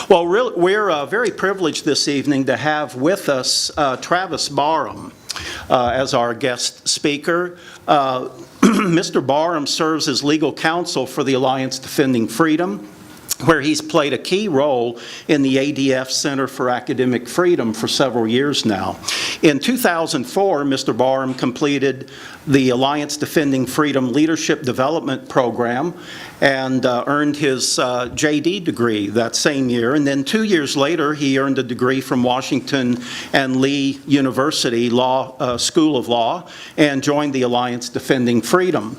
Well, we're very privileged this evening to have with us Travis Barham as our guest speaker. Mr. Barham serves as legal counsel for the Alliance Defending Freedom, where he's played a key role in the ADF Center for Academic Freedom for several years now. In 2004, Mr. Barham completed the Alliance Defending Freedom Leadership Development Program and earned his JD degree that same year. And then 2 years later, he earned a degree from Washington and Lee University School of Law and joined the Alliance Defending Freedom.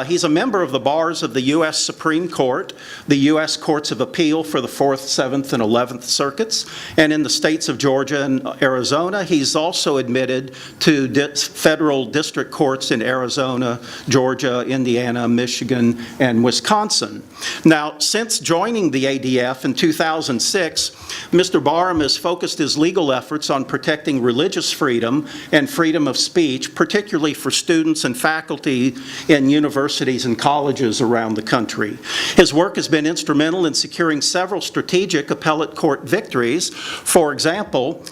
He's a member of the bars of the U.S. Supreme Court, the U.S. Courts of Appeal for the 4th, 7th, and 11th Circuits, and in the states of Georgia and Arizona. He's also admitted to federal district courts in Arizona, Georgia, Indiana, Michigan, and Wisconsin. Now, since joining the ADF in 2006, Mr. Barham has focused his legal efforts on protecting religious freedom and freedom of speech, particularly for students and faculty in universities and colleges around the country. His work has been instrumental in securing several strategic appellate court victories. For example,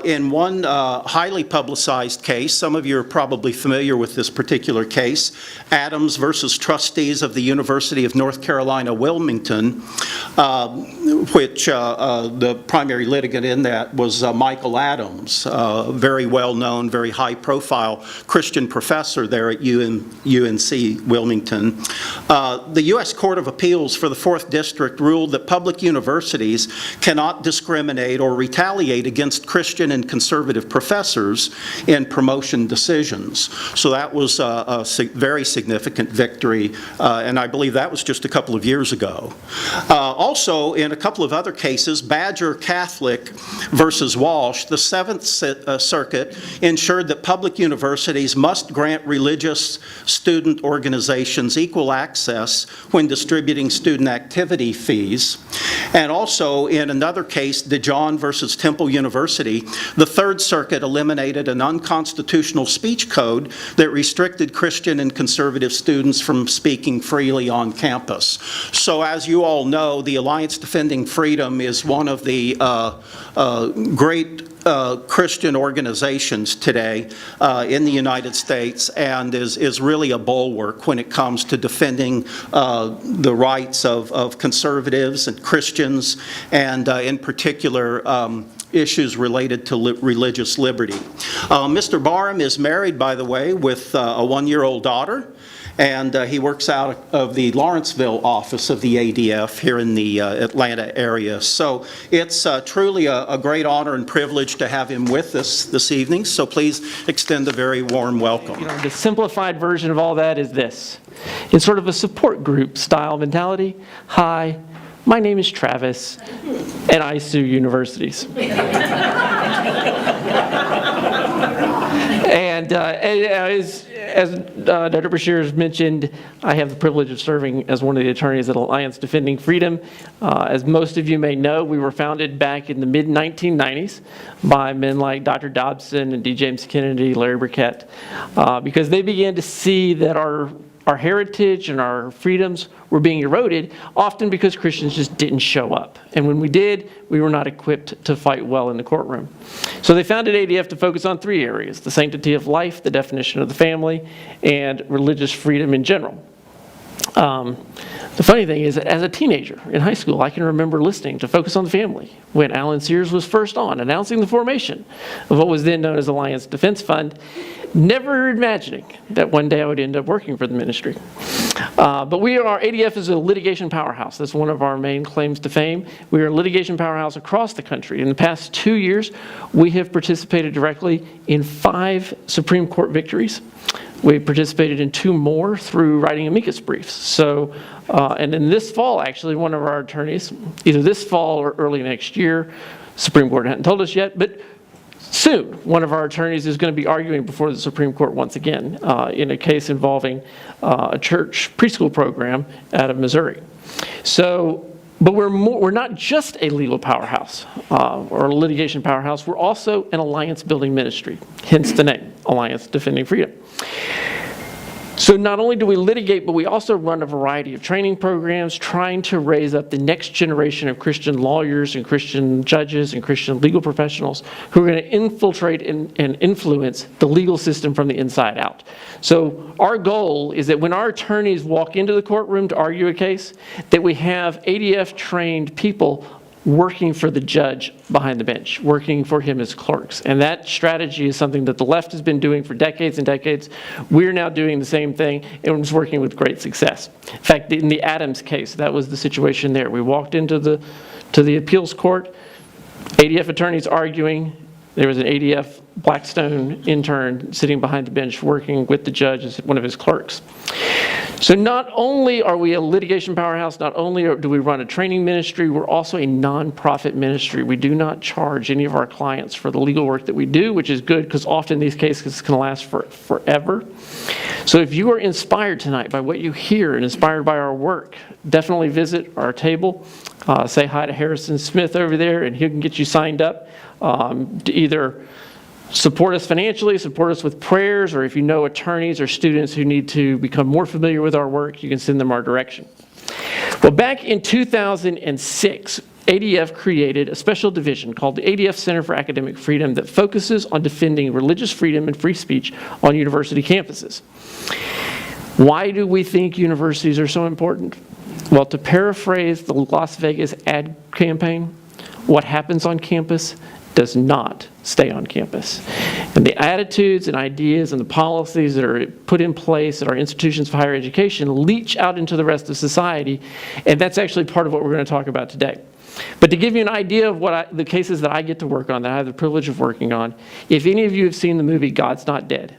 in one highly publicized case, some of you are probably familiar with this particular case, Adams versus Trustees of the University of North Carolina, Wilmington, which the primary litigant in that was Michael Adams, very well-known, very high-profile Christian professor there at UNC Wilmington. The U.S. Court of Appeals for the 4th District ruled that public universities cannot discriminate or retaliate against Christian and conservative professors in promotion decisions. So that was a very significant victory, and I believe that was just a couple of years ago. Also, in a couple of other cases, Badger Catholic versus Walsh, the 7th Circuit ensured that public universities must grant religious student organizations equal access when distributing student activity fees. And also, in another case, DeJohn versus Temple University, the 3rd Circuit eliminated an unconstitutional speech code that restricted Christian and conservative students from speaking freely on campus. So as you all know, the Alliance Defending Freedom is one of the great Christian organizations today in the United States, and is really a bulwark when it comes to defending the rights of conservatives and Christians, and in particular issues related to religious liberty. Mr. Barham is married, by the way, with a one-year-old daughter, and he works out of the Lawrenceville office of the ADF here in the Atlanta area. So it's truly a great honor and privilege to have him with us this evening. So please extend a very warm welcome. You know, the simplified version of all that is this. It's sort of a support group style mentality. Hi, my name is Travis, and I sue universities. And as Dr. Bashir has mentioned, I have the privilege of serving as one of the attorneys at Alliance Defending Freedom. As most of you may know, we were founded back in the mid-1990s by men like Dr. Dobson and D. James Kennedy, Larry Burkett, because they began to see that our heritage and our freedoms were being eroded, often because Christians just didn't show up. And when we did, we were not equipped to fight well in the courtroom. So they founded ADF to focus on 3 areas: the sanctity of life, the definition of the family, and religious freedom in general. The funny thing is that as a teenager in high school, I can remember listening to Focus on the Family when Alan Sears was first on, announcing the formation of what was then known as Alliance Defense Fund, never imagining that one day I would end up working for the ministry. But ADF is a litigation powerhouse. That's one of our main claims to fame. We are a litigation powerhouse across the country. In the past 2 years, we have participated directly in 5 Supreme Court victories. We participated in 2 more through writing amicus briefs. So, and in this fall, actually, one of our attorneys, either this fall or early next year, Supreme Court hadn't told us yet, but soon, one of our attorneys is going to be arguing before the Supreme Court once again in a case involving a church preschool program out of Missouri. So, but we're not just a legal powerhouse or a litigation powerhouse. We're also an alliance building ministry, hence the name, Alliance Defending Freedom. So not only do we litigate, but we also run a variety of training programs trying to raise up the next generation of Christian lawyers and Christian judges and Christian legal professionals who are going to infiltrate and influence the legal system from the inside out. So our goal is that when our attorneys walk into the courtroom to argue a case, that we have ADF-trained people working for the judge behind the bench, working for him as clerks. And that strategy is something that the left has been doing for decades and decades. We're now doing the same thing, and it's working with great success. In fact, in the Adams case, that was the situation there. We walked into the appeals court, ADF attorneys arguing. There was an ADF Blackstone intern sitting behind the bench working with the judge as one of his clerks. So not only are we a litigation powerhouse, not only do we run a training ministry, we're also a nonprofit ministry. We do not charge any of our clients for the legal work that we do, which is good because often these cases can last forever. So if you are inspired tonight by what you hear and inspired by our work, definitely visit our table. Say hi to Harrison Smith over there, and he can get you signed up to either support us financially, support us with prayers, or if you know attorneys or students who need to become more familiar with our work, you can send them our direction. Well, back in 2006, ADF created a special division called the ADF Center for Academic Freedom that focuses on defending religious freedom and free speech on university campuses. Why do we think universities are so important? Well, to paraphrase the Las Vegas ad campaign, what happens on campus does not stay on campus. And the attitudes and ideas and the policies that are put in place at our institutions of higher education leach out into the rest of society, and that's actually part of what we're going to talk about today. But to give you an idea of the cases that I get to work on, that I have the privilege of working on, if any of you have seen the movie God's Not Dead,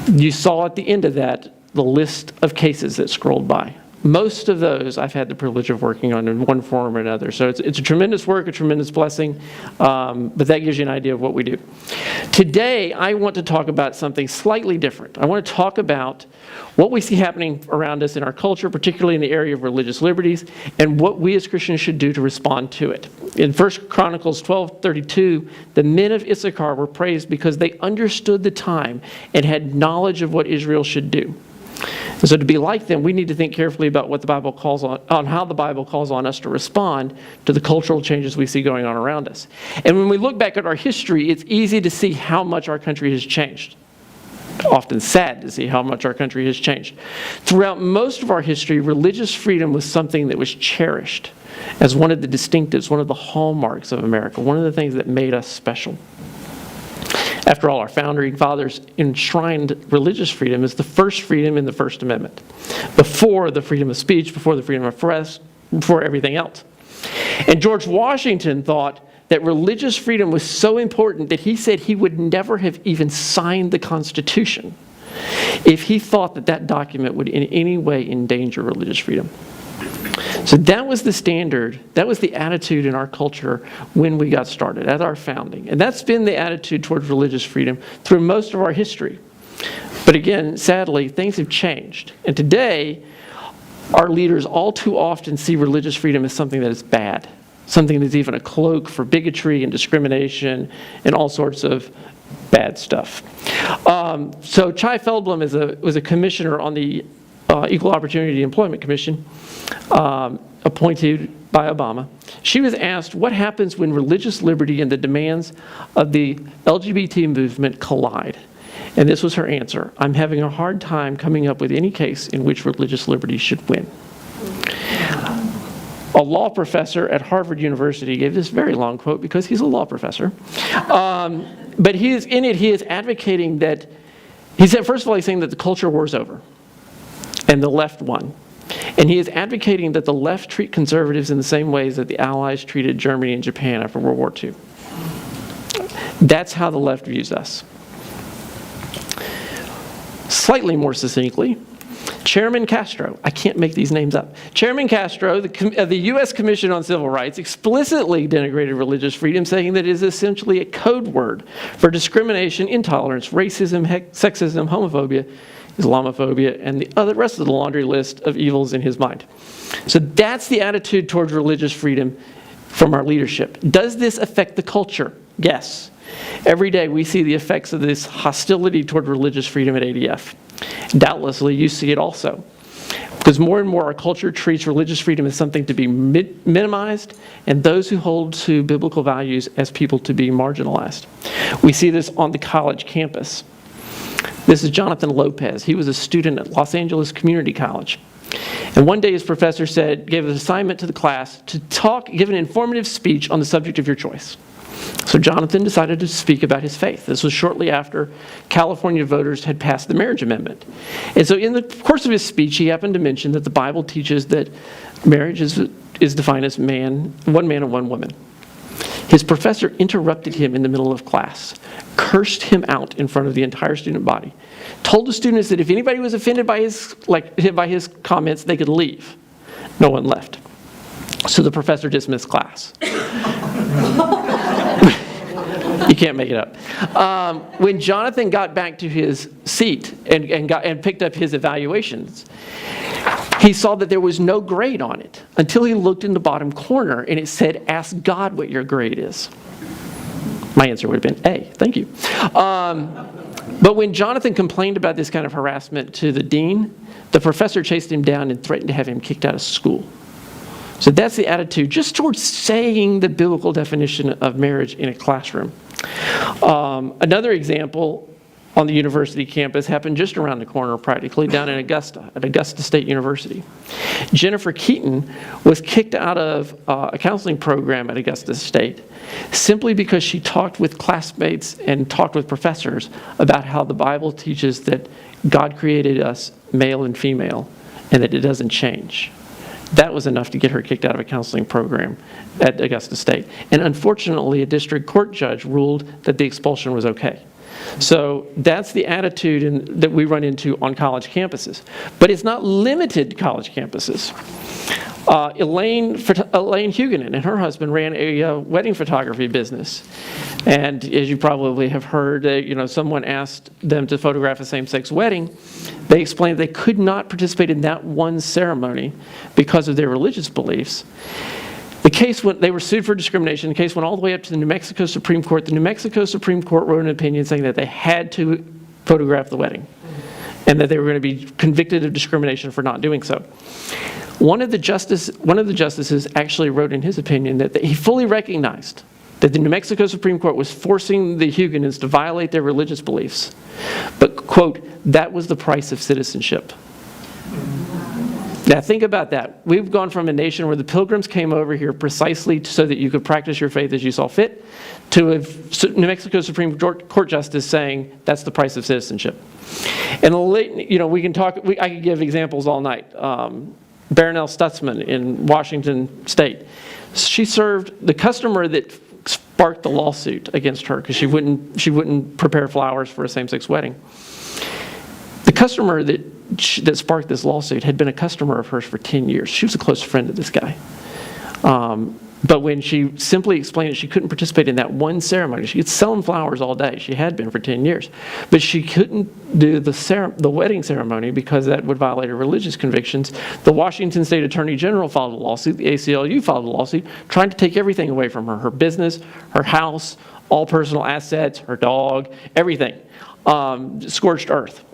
you saw at the end of that the list of cases that scrolled by. Most of those I've had the privilege of working on in one form or another. So it's a tremendous work, a tremendous blessing, but that gives you an idea of what we do. Today, I want to talk about something slightly different. I want to talk about what we see happening around us in our culture, particularly in the area of religious liberties, and what we as Christians should do to respond to it. In 1 Chronicles 12:32, the men of Issachar were praised because they understood the time and had knowledge of what Israel should do. And so to be like them, we need to think carefully about what the Bible calls on how the Bible calls on us to respond to the cultural changes we see going on around us. And when we look back at our history, it's easy to see how much our country has changed. Often sad to see how much our country has changed. Throughout most of our history, religious freedom was something that was cherished as one of the distinctives, one of the hallmarks of America, one of the things that made us special. After all, our founding fathers enshrined religious freedom as the first freedom in the First Amendment, before the freedom of speech, before the freedom of press, before everything else. And George Washington thought that religious freedom was so important that he said he would never have even signed the Constitution if he thought that that document would in any way endanger religious freedom. So that was the standard, that was the attitude in our culture when we got started, at our founding. And that's been the attitude towards religious freedom through most of our history. But again, sadly, things have changed. And today, our leaders all too often see religious freedom as something that is bad, something that's even a cloak for bigotry and discrimination and all sorts of bad stuff. So Chai Feldblum was a commissioner on the Equal Opportunity Employment Commission, appointed by Obama. She was asked what happens when religious liberty and the demands of the LGBT movement collide. And this was her answer: I'm having a hard time coming up with any case in which religious liberty should win. A law professor at Harvard University gave this very long quote because he's a law professor. But he is advocating that, first of all, he's saying that the culture war's over and the left won. And he is advocating that the left treat conservatives in the same ways that the Allies treated Germany and Japan after World War II. That's how the left views us. Slightly more succinctly, Chairman Castro, I can't make these names up. Chairman Castro, the U.S. Commission on Civil Rights, explicitly denigrated religious freedom, saying that it is essentially a code word for discrimination, intolerance, racism, sexism, homophobia, Islamophobia, and the rest of the laundry list of evils in his mind. So that's the attitude towards religious freedom from our leadership. Does this affect the culture? Yes. Every day we see the effects of this hostility toward religious freedom at ADF. Doubtlessly, you see it also. Because more and more our culture treats religious freedom as something to be minimized, and those who hold to biblical values as people to be marginalized. We see this on the college campus. This is Jonathan Lopez. He was a student at Los Angeles Community College. And one day his professor gave an assignment to the class to give an informative speech on the subject of your choice. So Jonathan decided to speak about his faith. This was shortly after California voters had passed the marriage amendment. And so in the course of his speech, he happened to mention that the Bible teaches that marriage is defined as one man and one woman. His professor interrupted him in the middle of class, cursed him out in front of the entire student body, told the students that if anybody was offended by his comments, they could leave. No one left. So the professor dismissed class. You can't make it up. When Jonathan got back to his seat and picked up his evaluations, he saw that there was no grade on it until he looked in the bottom corner and it said, "Ask God what your grade is." My answer would have been A. Thank you. But when Jonathan complained about this kind of harassment to the dean, the professor chased him down and threatened to have him kicked out of school. So that's the attitude just towards saying the biblical definition of marriage in a classroom. Another example on the university campus happened just around the corner practically, down in Augusta, at Augusta State University. Jennifer Keaton was kicked out of a counseling program at Augusta State simply because she talked with classmates and talked with professors about how the Bible teaches that God created us male and female and that it doesn't change. That was enough to get her kicked out of a counseling program at Augusta State. And unfortunately, a district court judge ruled that the expulsion was okay. So that's the attitude that we run into on college campuses. But it's not limited to college campuses. Elaine Huguenin and her husband ran a wedding photography business. And as you probably have heard, someone asked them to photograph a same-sex wedding. They explained they could not participate in that one ceremony because of their religious beliefs. They were sued for discrimination. The case went all the way up to the New Mexico Supreme Court. The New Mexico Supreme Court wrote an opinion saying that they had to photograph the wedding and that they were going to be convicted of discrimination for not doing so. One of the justices actually wrote in his opinion that he fully recognized that the New Mexico Supreme Court was forcing the Huguenots to violate their religious beliefs. But, quote, that was the price of citizenship. Now think about that. We've gone from a nation where the pilgrims came over here precisely so that you could practice your faith as you saw fit, to a New Mexico Supreme Court justice saying that's the price of citizenship. And we can talk. I could give examples all night. Barnell Stutzman in Washington State. She served the customer that sparked the lawsuit against her because she wouldn't prepare flowers for a same-sex wedding. The customer that sparked this lawsuit had been a customer of hers for 10 years. She was a close friend of this guy. But when she simply explained that she couldn't participate in that one ceremony, she could sell them flowers all day. She had been for 10 years. But she couldn't do the wedding ceremony because that would violate her religious convictions. The Washington State Attorney General filed a lawsuit. The ACLU filed a lawsuit trying to take everything away from her. Her business, her house, all personal assets, her dog, everything. Scorched earth.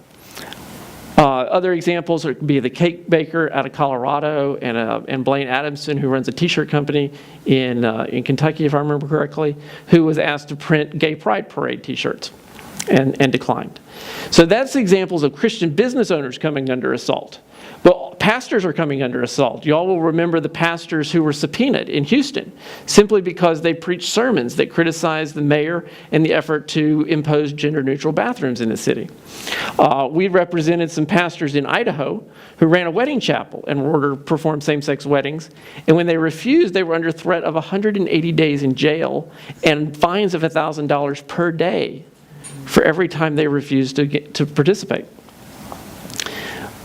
Other examples would be the cake baker out of Colorado and Blaine Adamson, who runs a t-shirt company in Kentucky, if I remember correctly, who was asked to print Gay Pride Parade t-shirts and declined. So that's examples of Christian business owners coming under assault. But pastors are coming under assault. You all will remember the pastors who were subpoenaed in Houston simply because they preached sermons that criticized the mayor and the effort to impose gender-neutral bathrooms in the city. We represented some pastors in Idaho who ran a wedding chapel and were ordered to perform same-sex weddings. And when they refused, they were under threat of 180 days in jail and fines of $1,000 per day for every time they refused to participate.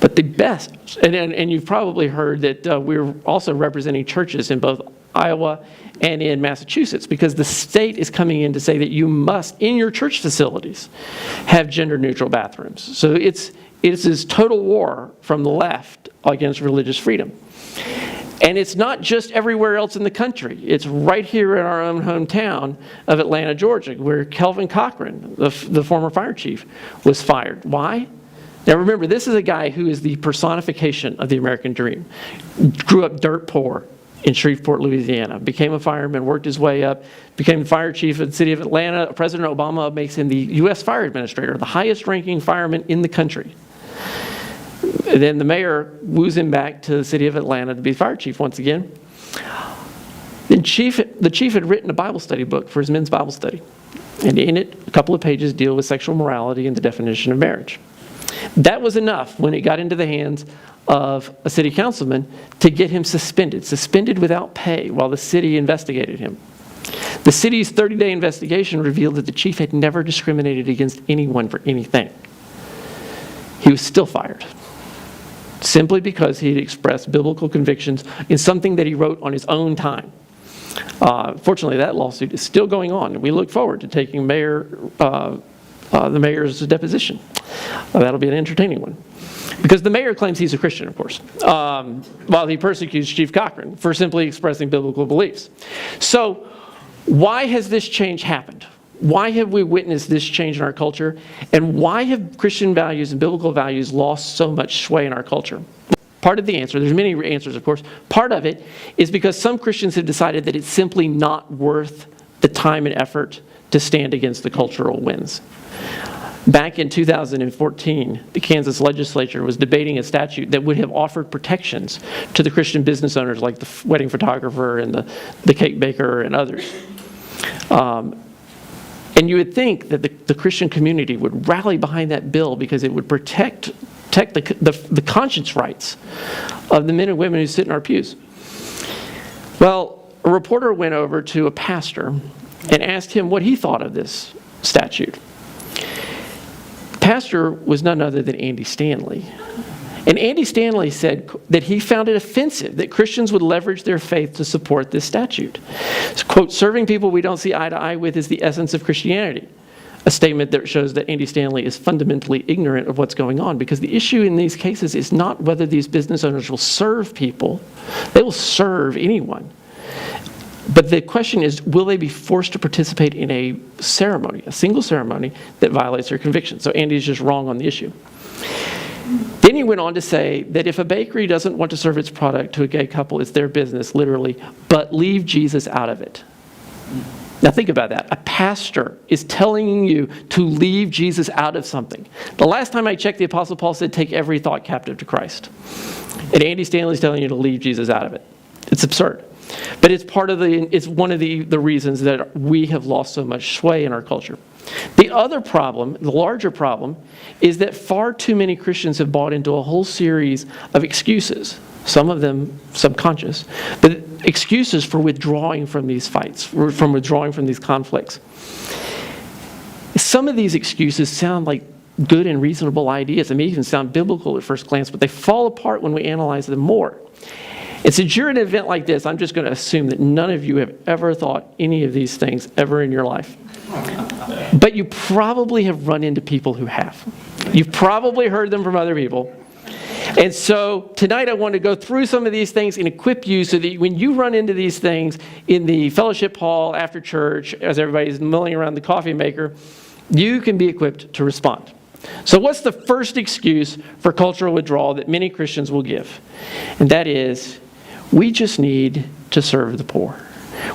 But the best, and you've probably heard that we're also representing churches in both Iowa and in Massachusetts because the state is coming in to say that you must, in your church facilities, have gender-neutral bathrooms. So it's this total war from the left against religious freedom. And it's not just everywhere else in the country. It's right here in our own hometown of Atlanta, Georgia, where Kelvin Cochran, the former fire chief, was fired. Why? Now remember, this is a guy who is the personification of the American dream. Grew up dirt poor in Shreveport, Louisiana, became a fireman, worked his way up, became the fire chief of the city of Atlanta. President Obama makes him the U.S. fire administrator, the highest ranking fireman in the country. And then the mayor woos him back to the city of Atlanta to be fire chief once again. Then the chief had written a Bible study book for his men's Bible study. And in it, a couple of pages deal with sexual morality and the definition of marriage. That was enough when it got into the hands of a city councilman to get him suspended without pay while the city investigated him. The city's 30-day investigation revealed that the chief had never discriminated against anyone for anything. He was still fired, simply because he had expressed biblical convictions in something that he wrote on his own time. Fortunately, that lawsuit is still going on, and we look forward to taking the mayor's deposition. That'll be an entertaining one. Because the mayor claims he's a Christian, of course, while he persecutes Chief Cochran for simply expressing biblical beliefs. So why has this change happened? Why have we witnessed this change in our culture? And why have Christian values and biblical values lost so much sway in our culture? Part of the answer, there's many answers, of course, part of it is because some Christians have decided that it's simply not worth the time and effort to stand against the cultural winds. Back in 2014, the Kansas legislature was debating a statute that would have offered protections to the Christian business owners like the wedding photographer and the cake baker and others. And you would think that the Christian community would rally behind that bill because it would protect the conscience rights of the men and women who sit in our pews. Well, a reporter went over to a pastor and asked him what he thought of this statute. Pastor was none other than Andy Stanley. And Andy Stanley said that he found it offensive that Christians would leverage their faith to support this statute. Quote, serving people we don't see eye to eye with is the essence of Christianity. A statement that shows that Andy Stanley is fundamentally ignorant of what's going on, because the issue in these cases is not whether these business owners will serve people. They will serve anyone. But the question is, will they be forced to participate in a ceremony, a single ceremony that violates their convictions? So Andy's just wrong on the issue. Then he went on to say that if a bakery doesn't want to serve its product to a gay couple, it's their business, literally, but leave Jesus out of it. Now think about that. A pastor is telling you to leave Jesus out of something. The last time I checked, the Apostle Paul said, take every thought captive to Christ. And Andy Stanley's telling you to leave Jesus out of it. It's absurd. But it's one of the reasons that we have lost so much sway in our culture. The other problem, the larger problem, is that far too many Christians have bought into a whole series of excuses, some of them subconscious, but excuses for withdrawing from these fights, from withdrawing from these conflicts. Some of these excuses sound like good and reasonable ideas. They may even sound biblical at first glance, but they fall apart when we analyze them more. And since you're at an event like this, I'm just going to assume that none of you have ever thought any of these things ever in your life. But you probably have run into people who have. You've probably heard them from other people. And so tonight I want to go through some of these things and equip you so that when you run into these things in the fellowship hall after church, as everybody's milling around the coffee maker, you can be equipped to respond. So what's the first excuse for cultural withdrawal that many Christians will give? And that is, we just need to serve the poor.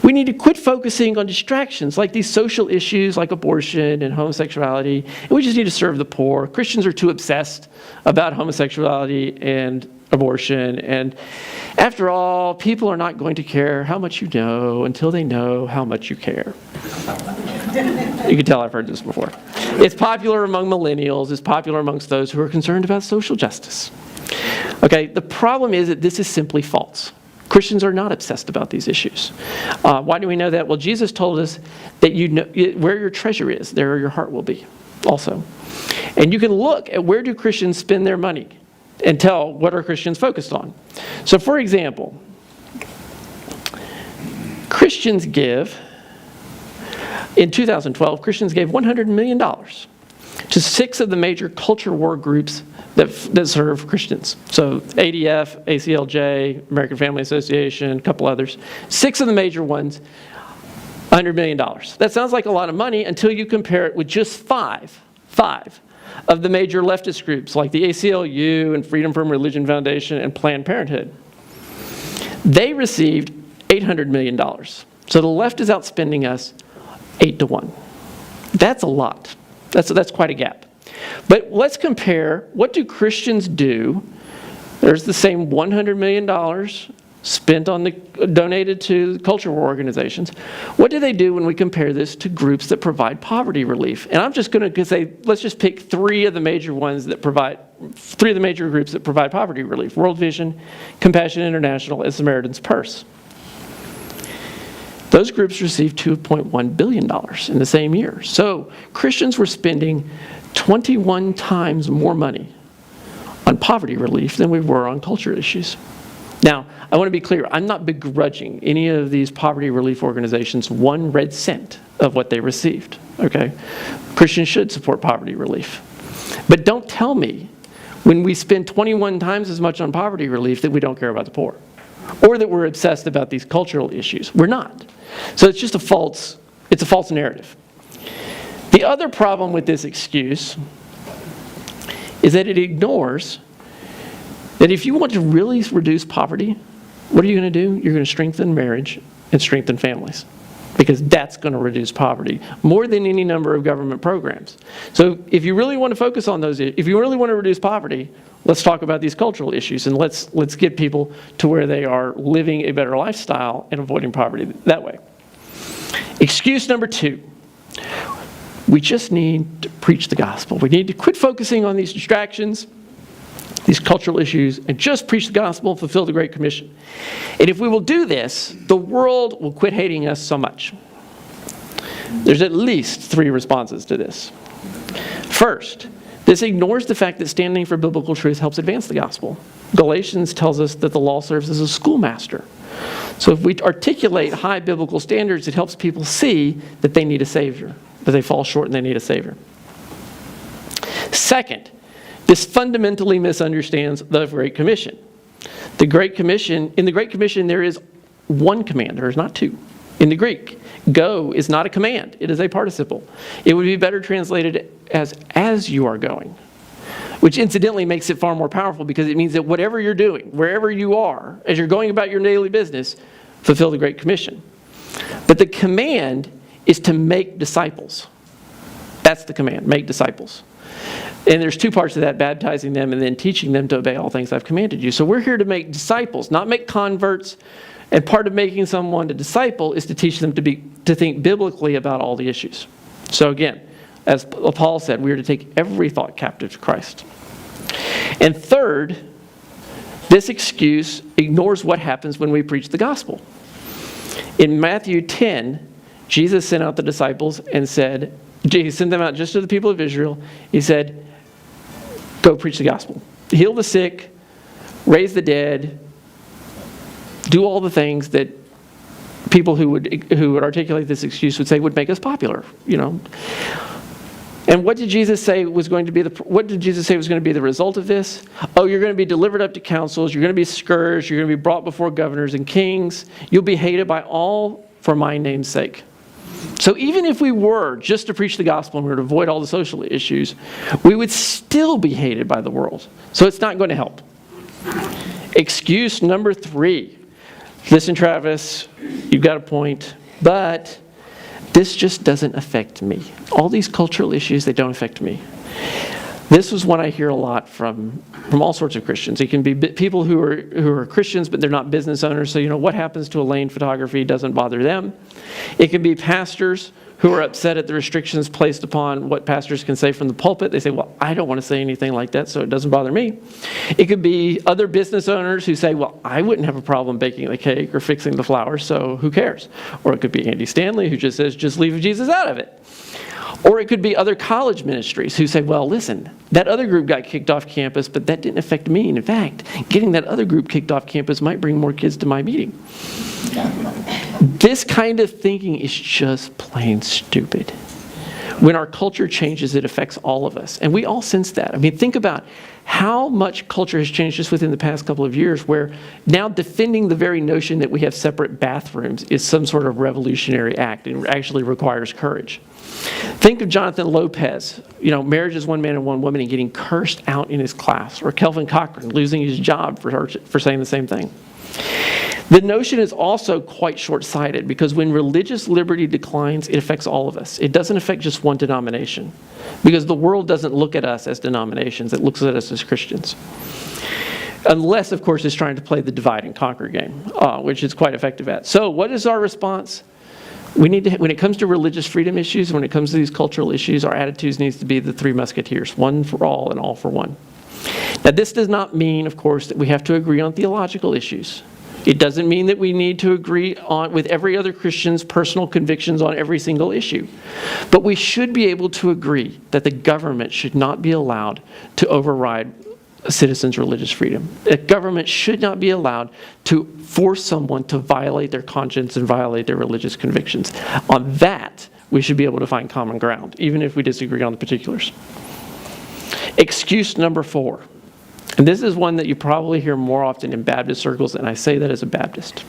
We need to quit focusing on distractions like these social issues like abortion and homosexuality. And we just need to serve the poor. Christians are too obsessed about homosexuality and abortion. And after all, people are not going to care how much you know until they know how much you care. You can tell I've heard this before. It's popular among millennials. It's popular amongst those who are concerned about social justice. Okay, the problem is that this is simply false. Christians are not obsessed about these issues. Why do we know that? Well, Jesus told us that you know where your treasure is, there your heart will be also. And you can look at where do Christians spend their money and tell what are Christians focused on. So for example, in 2012, Christians gave $100 million to 6 of the major culture war groups that serve Christians. So ADF, ACLJ, American Family Association, a couple others. 6 of the major ones, $100 million. That sounds like a lot of money until you compare it with just five of the major leftist groups like the ACLU and Freedom from Religion Foundation and Planned Parenthood. They received $800 million. So the left is outspending us 8-1. That's a lot. That's quite a gap. But let's compare, what do Christians do? There's the same $100 million spent on donated to cultural organizations. What do they do when we compare this to groups that provide poverty relief? And I'm just going to say, let's just pick three of the major groups that provide poverty relief: World Vision, Compassion International, and Samaritan's Purse. Those groups received $2.1 billion in the same year. So Christians were spending 21 times more money on poverty relief than we were on culture issues. Now, I want to be clear, I'm not begrudging any of these poverty relief organizations 1 red cent of what they received, okay? Christians should support poverty relief. But don't tell me when we spend 21 times as much on poverty relief that we don't care about the poor, or that we're obsessed about these cultural issues. We're not. So it's just a false narrative. The other problem with this excuse is that it ignores that if you want to really reduce poverty, what are you going to do? You're going to strengthen marriage and strengthen families, because that's going to reduce poverty more than any number of government programs. So if you really want to focus on those, if you really want to reduce poverty, let's talk about these cultural issues, and let's get people to where they are living a better lifestyle and avoiding poverty that way. Excuse number 2. We just need to preach the gospel. We need to quit focusing on these distractions, these cultural issues, and just preach the gospel and fulfill the Great Commission. And if we will do this, the world will quit hating us so much. There's at least 3 responses to this. First, this ignores the fact that standing for biblical truth helps advance the gospel. Galatians tells us that the law serves as a schoolmaster. So if we articulate high biblical standards, it helps people see that they need a Savior, that they fall short and they need a Savior. Second, this fundamentally misunderstands the Great Commission. In the Great Commission, there is one command. There is not 2. In the Greek, go is not a command. It is a participle. It would be better translated as you are going, which incidentally makes it far more powerful, because it means that whatever you're doing, wherever you are, as you're going about your daily business, fulfill the Great Commission. But the command is to make disciples. That's the command, make disciples. And there's 2 parts of that: baptizing them and then teaching them to obey all things I've commanded you. So we're here to make disciples, not make converts. And part of making someone a disciple is to teach them to think biblically about all the issues. So again, as Paul said, we are to take every thought captive to Christ. And third, this excuse ignores what happens when we preach the gospel. In Matthew 10, Jesus sent out the disciples and said, he sent them out just to the people of Israel. He said, go preach the gospel. Heal the sick, raise the dead, do all the things that people who would articulate this excuse would say would make us popular, you know. And what did Jesus say was going to be the result of this? Oh, you're going to be delivered up to councils, you're going to be scourged, you're going to be brought before governors and kings, you'll be hated by all for my name's sake. So even if we were just to preach the gospel and we were to avoid all the social issues, we would still be hated by the world. So it's not going to help. Excuse number 3. Listen, Travis, you've got a point, but this just doesn't affect me. All these cultural issues, they don't affect me. This is one I hear a lot from all sorts of Christians. It can be people who are Christians, but they're not business owners. So, what happens to a lane photography doesn't bother them. It can be pastors who are upset at the restrictions placed upon what pastors can say from the pulpit. They say, well, I don't want to say anything like that, so it doesn't bother me. It could be other business owners who say, well, I wouldn't have a problem baking the cake or fixing the flowers, so who cares? Or it could be Andy Stanley who just says, just leave Jesus out of it. Or it could be other college ministries who say, well, listen, that other group got kicked off campus, but that didn't affect me. And in fact, getting that other group kicked off campus might bring more kids to my meeting. This kind of thinking is just plain stupid. When our culture changes, it affects all of us. And we all sense that. I mean, think about how much culture has changed just within the past couple of years, where now defending the very notion that we have separate bathrooms is some sort of revolutionary act and actually requires courage. Think of Jonathan Lopez, marriage is one man and one woman, and getting cursed out in his class, or Kelvin Cochran losing his job for saying the same thing. The notion is also quite short-sighted, because when religious liberty declines, it affects all of us. It doesn't affect just one denomination, because the world doesn't look at us as denominations, it looks at us as Christians. Unless, of course, it's trying to play the divide and conquer game, which it's quite effective at. So what is our response? We need to, when it comes to religious freedom issues, when it comes to these cultural issues, our attitudes needs to be the three musketeers, one for all and all for one. Now, this does not mean, of course, that we have to agree on theological issues. It doesn't mean that we need to agree with every other Christian's personal convictions on every single issue. But we should be able to agree that the government should not be allowed to override a citizen's religious freedom. The government should not be allowed to force someone to violate their conscience and violate their religious convictions. On that, we should be able to find common ground, even if we disagree on the particulars. Excuse number 4. And this is one that you probably hear more often in Baptist circles, and I say that as a Baptist.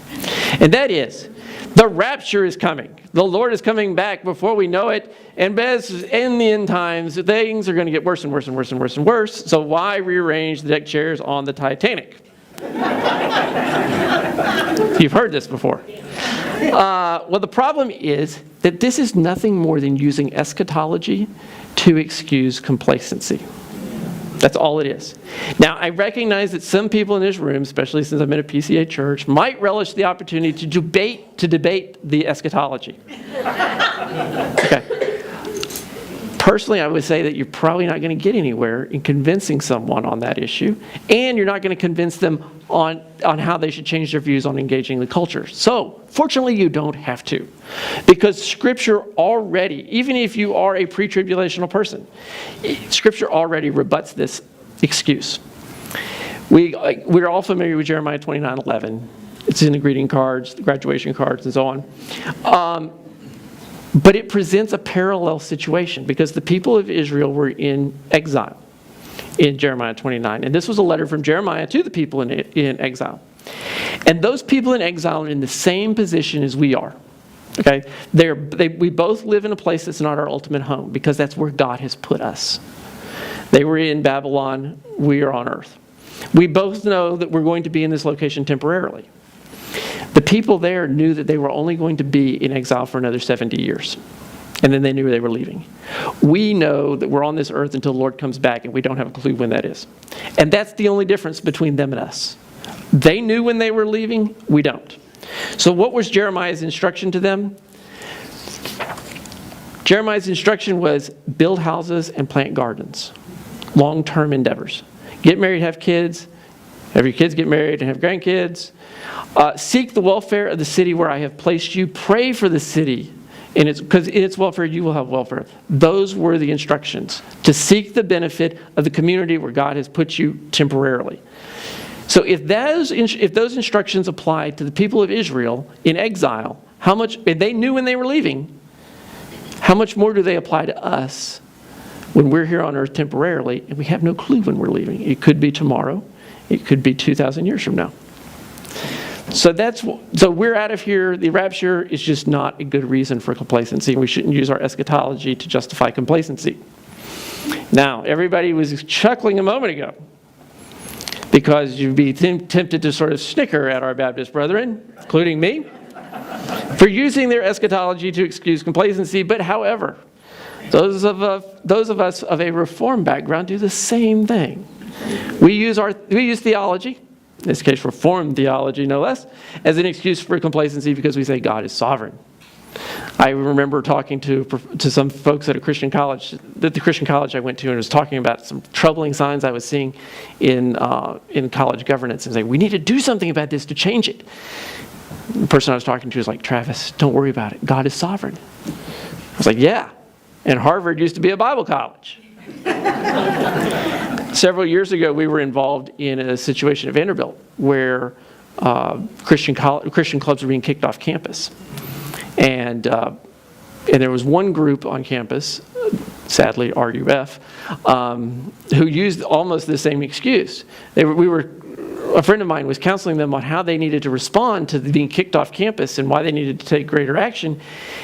And that is, the rapture is coming. The Lord is coming back before we know it. And in the end times, things are going to get worse and worse and worse and worse and worse. So why rearrange the deck chairs on the Titanic? You've heard this before. Well, the problem is that this is nothing more than using eschatology to excuse complacency. That's all it is. Now, I recognize that some people in this room, especially since I'm in a PCA church, might relish the opportunity to debate the eschatology. Okay. Personally, I would say that you're probably not going to get anywhere in convincing someone on that issue, and you're not going to convince them on how they should change their views on engaging the culture. So, fortunately, you don't have to, because Scripture already, even if you are a pre-tribulational person, Scripture already rebuts this excuse. We're all familiar with Jeremiah 29:11. It's in the greeting cards, the graduation cards, and so on. But it presents a parallel situation, because the people of Israel were in exile in Jeremiah 29. And this was a letter from Jeremiah to the people in exile. And those people in exile are in the same position as we are. Okay? We both live in a place that's not our ultimate home, because that's where God has put us. They were in Babylon, we are on earth. We both know that we're going to be in this location temporarily. The people there knew that they were only going to be in exile for another 70 years. And then they knew they were leaving. We know that we're on this earth until the Lord comes back, and we don't have a clue when that is. And that's the only difference between them and us. They knew when they were leaving, we don't. So what was Jeremiah's instruction to them? Jeremiah's instruction was build houses and plant gardens. Long-term endeavors. Get married, have kids. Have your kids get married and have grandkids. Seek the welfare of the city where I have placed you. Pray for the city, because in its welfare you will have welfare. Those were the instructions, to seek the benefit of the community where God has put you temporarily. So if those instructions apply to the people of Israel in exile, if they knew when they were leaving, how much more do they apply to us when we're here on earth temporarily and we have no clue when we're leaving? It could be tomorrow. It could be 2,000 years from now. So we're out of here. The rapture is just not a good reason for complacency. We shouldn't use our eschatology to justify complacency. Now, everybody was chuckling a moment ago, because you'd be tempted to sort of snicker at our Baptist brethren, including me, for using their eschatology to excuse complacency. But however, those of us of a Reformed background do the same thing. We use theology, in this case Reformed theology no less, as an excuse for complacency, because we say God is sovereign. I remember talking to some folks at the Christian college I went to, and was talking about some troubling signs I was seeing in college governance, and saying, we need to do something about this to change it. The person I was talking to was like, Travis, don't worry about it. God is sovereign. I was like, yeah. And Harvard used to be a Bible college. Several years ago, we were involved in a situation at Vanderbilt where Christian clubs were being kicked off campus. And there was one group on campus sadly RUF, who used almost the same excuse. A friend of mine was counseling them on how they needed to respond to being kicked off campus and why they needed to take greater action.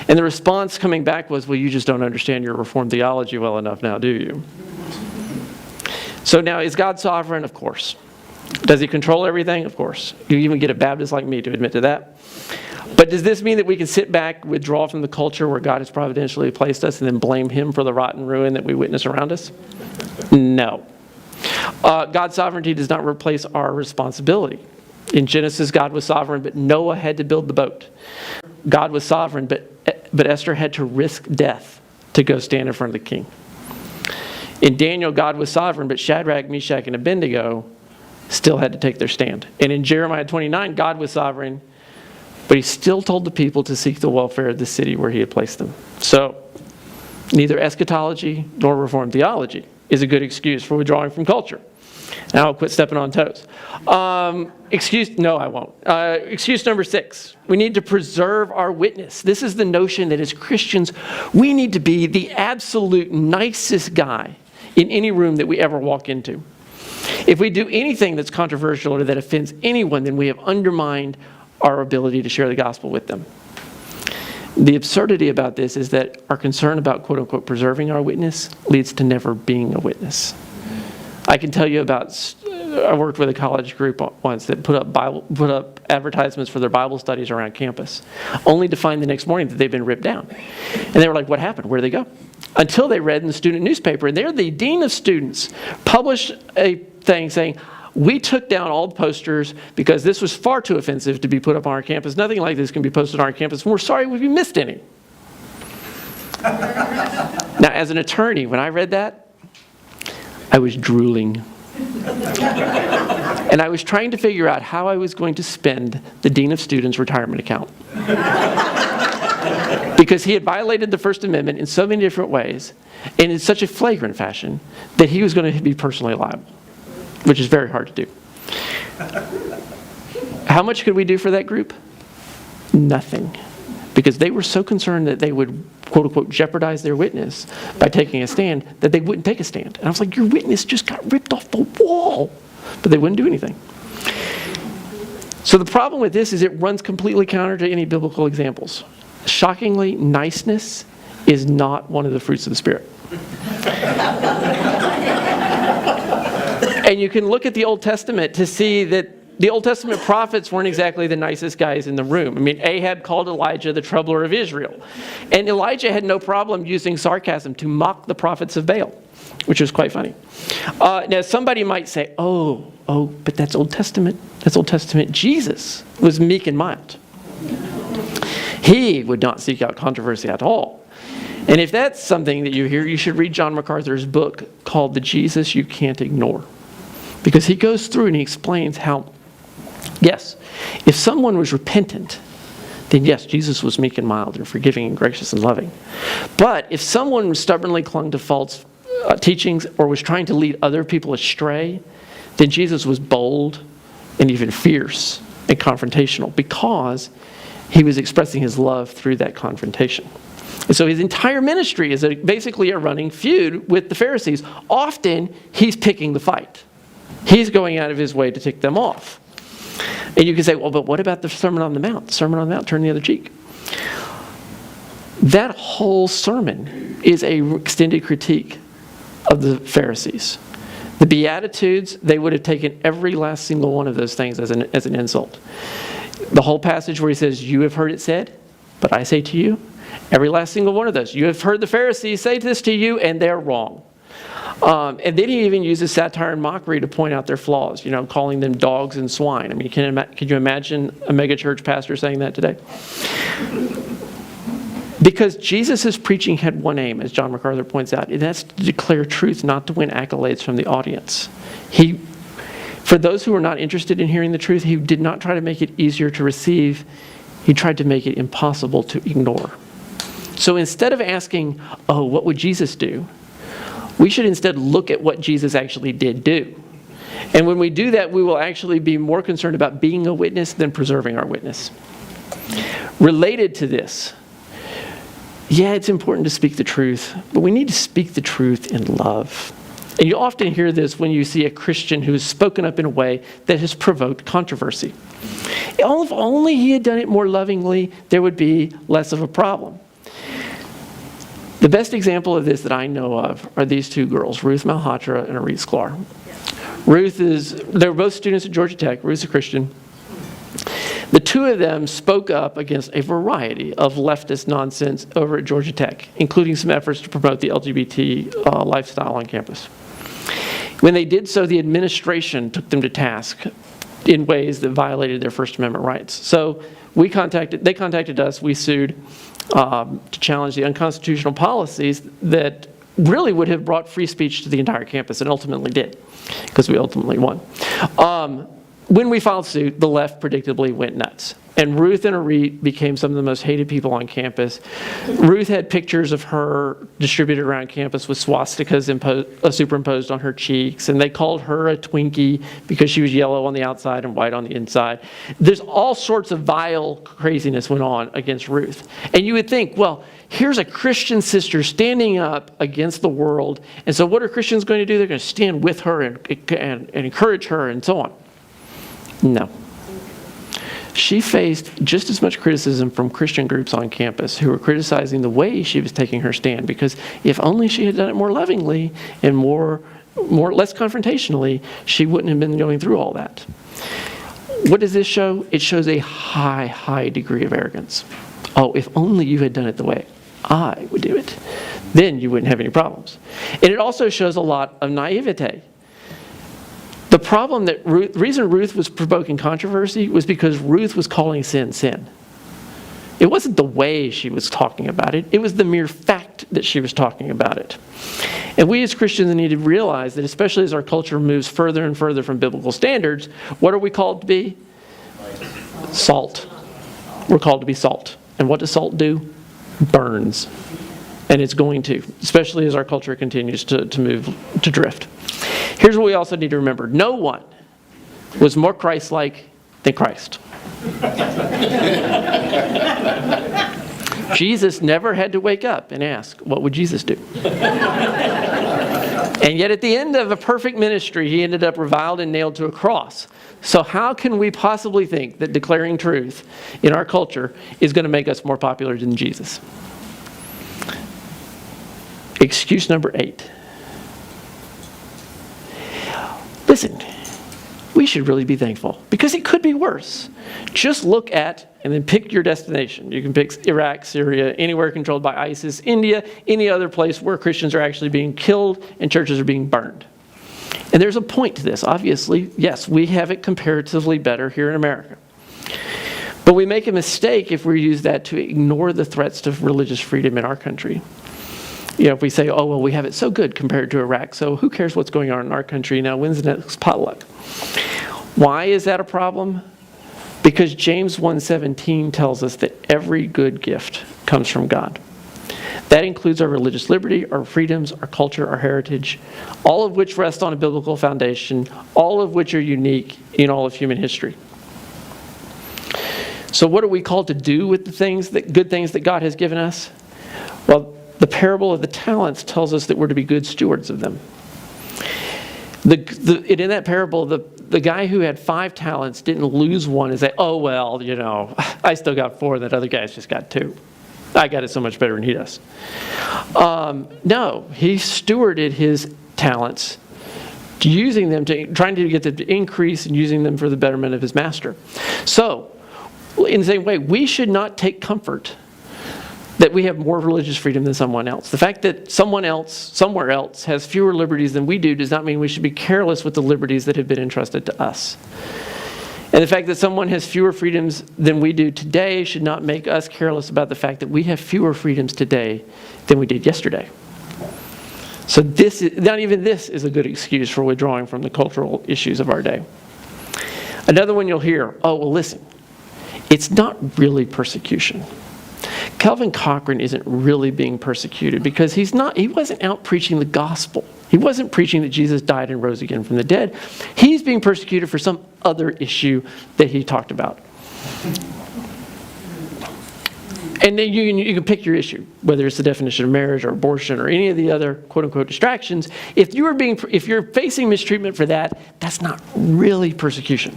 And the response coming back was, well, you just don't understand your Reformed theology well enough now, do you? So now, is God sovereign? Of course. Does he control everything? Of course. You even get a Baptist like me to admit to that. But does this mean that we can sit back, withdraw from the culture where God has providentially placed us, and then blame him for the rotten ruin that we witness around us? No. God's sovereignty does not replace our responsibility. In Genesis, God was sovereign, but Noah had to build the boat. God was sovereign, but Esther had to risk death to go stand in front of the king. In Daniel, God was sovereign, but Shadrach, Meshach, and Abednego still had to take their stand. And in Jeremiah 29, God was sovereign, but he still told the people to seek the welfare of the city where he had placed them. So, neither eschatology nor Reformed theology is a good excuse for withdrawing from culture. Now I'll quit stepping on toes. Excuse number 6. We need to preserve our witness. This is the notion that as Christians, we need to be the absolute nicest guy in any room that we ever walk into. If we do anything that's controversial or that offends anyone, then we have undermined our ability to share the gospel with them. The absurdity about this is that our concern about, quote unquote, preserving our witness leads to never being a witness. I can tell you about, I worked with a college group once that put up advertisements for their Bible studies around campus, only to find the next morning that they'd been ripped down. And they were like, what happened? Where'd they go? Until they read in the student newspaper, and there the dean of students published a thing saying, we took down all the posters because this was far too offensive to be put up on our campus. Nothing like this can be posted on our campus, and we're sorry we missed any. Now, as an attorney, when I read that, I was drooling. And I was trying to figure out how I was going to spend the dean of students' retirement account. Because he had violated the First Amendment in so many different ways, and in such a flagrant fashion, that he was going to be personally liable, which is very hard to do. How much could we do for that group? Nothing. Because they were so concerned that they would, quote unquote, jeopardize their witness by taking a stand that they wouldn't take a stand. And I was like, your witness just got ripped off the wall. But they wouldn't do anything. So the problem with this is it runs completely counter to any biblical examples. Shockingly, niceness is not one of the fruits of the Spirit. And you can look at the Old Testament to see that the Old Testament prophets weren't exactly the nicest guys in the room. I mean, Ahab called Elijah the troubler of Israel. And Elijah had no problem using sarcasm to mock the prophets of Baal, which was quite funny. Now, somebody might say, but that's Old Testament. That's Old Testament. Jesus was meek and mild. He would not seek out controversy at all. And if that's something that you hear, you should read John MacArthur's book called The Jesus You Can't Ignore. Because he goes through and he explains how, yes, if someone was repentant, then yes, Jesus was meek and mild and forgiving and gracious and loving. But if someone stubbornly clung to false teachings or was trying to lead other people astray, then Jesus was bold and even fierce and confrontational because he was expressing his love through that confrontation. And so his entire ministry is basically a running feud with the Pharisees. Often, he's picking the fight. He's going out of his way to tick them off. And you can say, well, but what about the Sermon on the Mount? The Sermon on the Mount, turn the other cheek. That whole sermon is an extended critique of the Pharisees. The Beatitudes, they would have taken every last single one of those things as an insult. The whole passage where he says, you have heard it said, but I say to you, every last single one of those. You have heard the Pharisees say this to you, and they're wrong. And then he even uses satire and mockery to point out their flaws, calling them dogs and swine. I mean, can you imagine a megachurch pastor saying that today? Because Jesus' preaching had one aim, as John MacArthur points out, and that's to declare truth, not to win accolades from the audience. For those who were not interested in hearing the truth, he did not try to make it easier to receive. He tried to make it impossible to ignore. So instead of asking, what would Jesus do? We should instead look at what Jesus actually did do. And when we do that, we will actually be more concerned about being a witness than preserving our witness. Related to this, Yeah, it's important to speak the truth, but we need to speak the truth in love. And you often hear this when you see a Christian who has spoken up in a way that has provoked controversy. If only he had done it more lovingly, there would be less of a problem. The best example of this that I know of are these two girls, Ruth Malhotra and Arit Sklar. They're both students at Georgia Tech. Ruth's a Christian. The two of them spoke up against a variety of leftist nonsense over at Georgia Tech, including some efforts to promote the LGBT lifestyle on campus. When they did so, the administration took them to task in ways that violated their First Amendment rights. So they contacted us, we sued to challenge the unconstitutional policies that really would have brought free speech to the entire campus, and ultimately did, because we ultimately won. When we filed suit, the left predictably went nuts. And Ruth and Arit became some of the most hated people on campus. Ruth had pictures of her distributed around campus with swastikas superimposed on her cheeks. And they called her a Twinkie because she was yellow on the outside and white on the inside. There's all sorts of vile craziness went on against Ruth. And you would think, well, here's a Christian sister standing up against the world. And so what are Christians going to do? They're going to stand with her and encourage her and so on. No. She faced just as much criticism from Christian groups on campus who were criticizing the way she was taking her stand, because if only she had done it more lovingly and less confrontationally, she wouldn't have been going through all that. What does this show? It shows a high, high degree of arrogance. Oh, if only you had done it the way I would do it, then you wouldn't have any problems. And it also shows a lot of naivete. The problem the reason Ruth was provoking controversy was because Ruth was calling sin, sin. It wasn't the way she was talking about it. It was the mere fact that she was talking about it. And we as Christians need to realize that, especially as our culture moves further and further from biblical standards, what are we called to be? Salt. We're called to be salt. And what does salt do? Burns. And it's going to, especially as our culture continues to move, to drift. Here's what we also need to remember. No one was more Christ-like than Christ. Jesus never had to wake up and ask, what would Jesus do? And yet at the end of a perfect ministry, he ended up reviled and nailed to a cross. So how can we possibly think that declaring truth in our culture is going to make us more popular than Jesus? Excuse number 8. Listen, we should really be thankful, because it could be worse. Just look at and then pick your destination. You can pick Iraq, Syria, anywhere controlled by ISIS, India, any other place where Christians are actually being killed and churches are being burned. And there's a point to this. Obviously, yes, we have it comparatively better here in America. But we make a mistake if we use that to ignore the threats to religious freedom in our country. You know, if we say, oh, well, we have it so good compared to Iraq, so who cares what's going on in our country now? When's the next potluck? Why is that a problem? Because James 1:17 tells us that every good gift comes from God. That includes our religious liberty, our freedoms, our culture, our heritage, all of which rest on a biblical foundation, all of which are unique in all of human history. So what are we called to do with the good things that God has given us? Well, the parable of the talents tells us that we're to be good stewards of them. In that parable, the guy who had 5 talents didn't lose one and say, oh, well, you know, I still got 4, that other guy's just got 2. I got it so much better than he does. No, he stewarded his talents, using them trying to get them to increase and using them for the betterment of his master. So, in the same way, we should not take comfort that we have more religious freedom than someone else. The fact that someone else, somewhere else, has fewer liberties than we do does not mean we should be careless with the liberties that have been entrusted to us. And the fact that someone has fewer freedoms than we do today should not make us careless about the fact that we have fewer freedoms today than we did yesterday. So not even this is a good excuse for withdrawing from the cultural issues of our day. Another one you'll hear, oh, well, listen, it's not really persecution. Calvin Cochran isn't really being persecuted because he wasn't out preaching the gospel. He wasn't preaching that Jesus died and rose again from the dead. He's being persecuted for some other issue that he talked about. And then you can pick your issue, whether it's the definition of marriage or abortion or any of the other quote-unquote distractions. If you're facing mistreatment for that, that's not really persecution.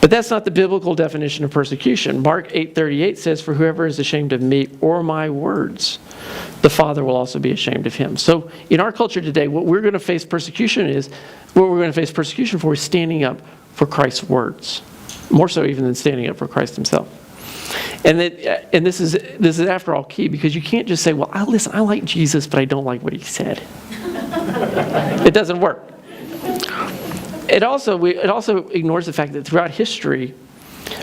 But that's not the biblical definition of persecution. Mark 8:38 says, "For whoever is ashamed of me or my words, the Father will also be ashamed of him." So in our culture today, what we're going to face persecution for is standing up for Christ's words, more so even than standing up for Christ himself. And this is after all key, because you can't just say, well, listen, I like Jesus, but I don't like what he said. It doesn't work. It also ignores the fact that throughout history,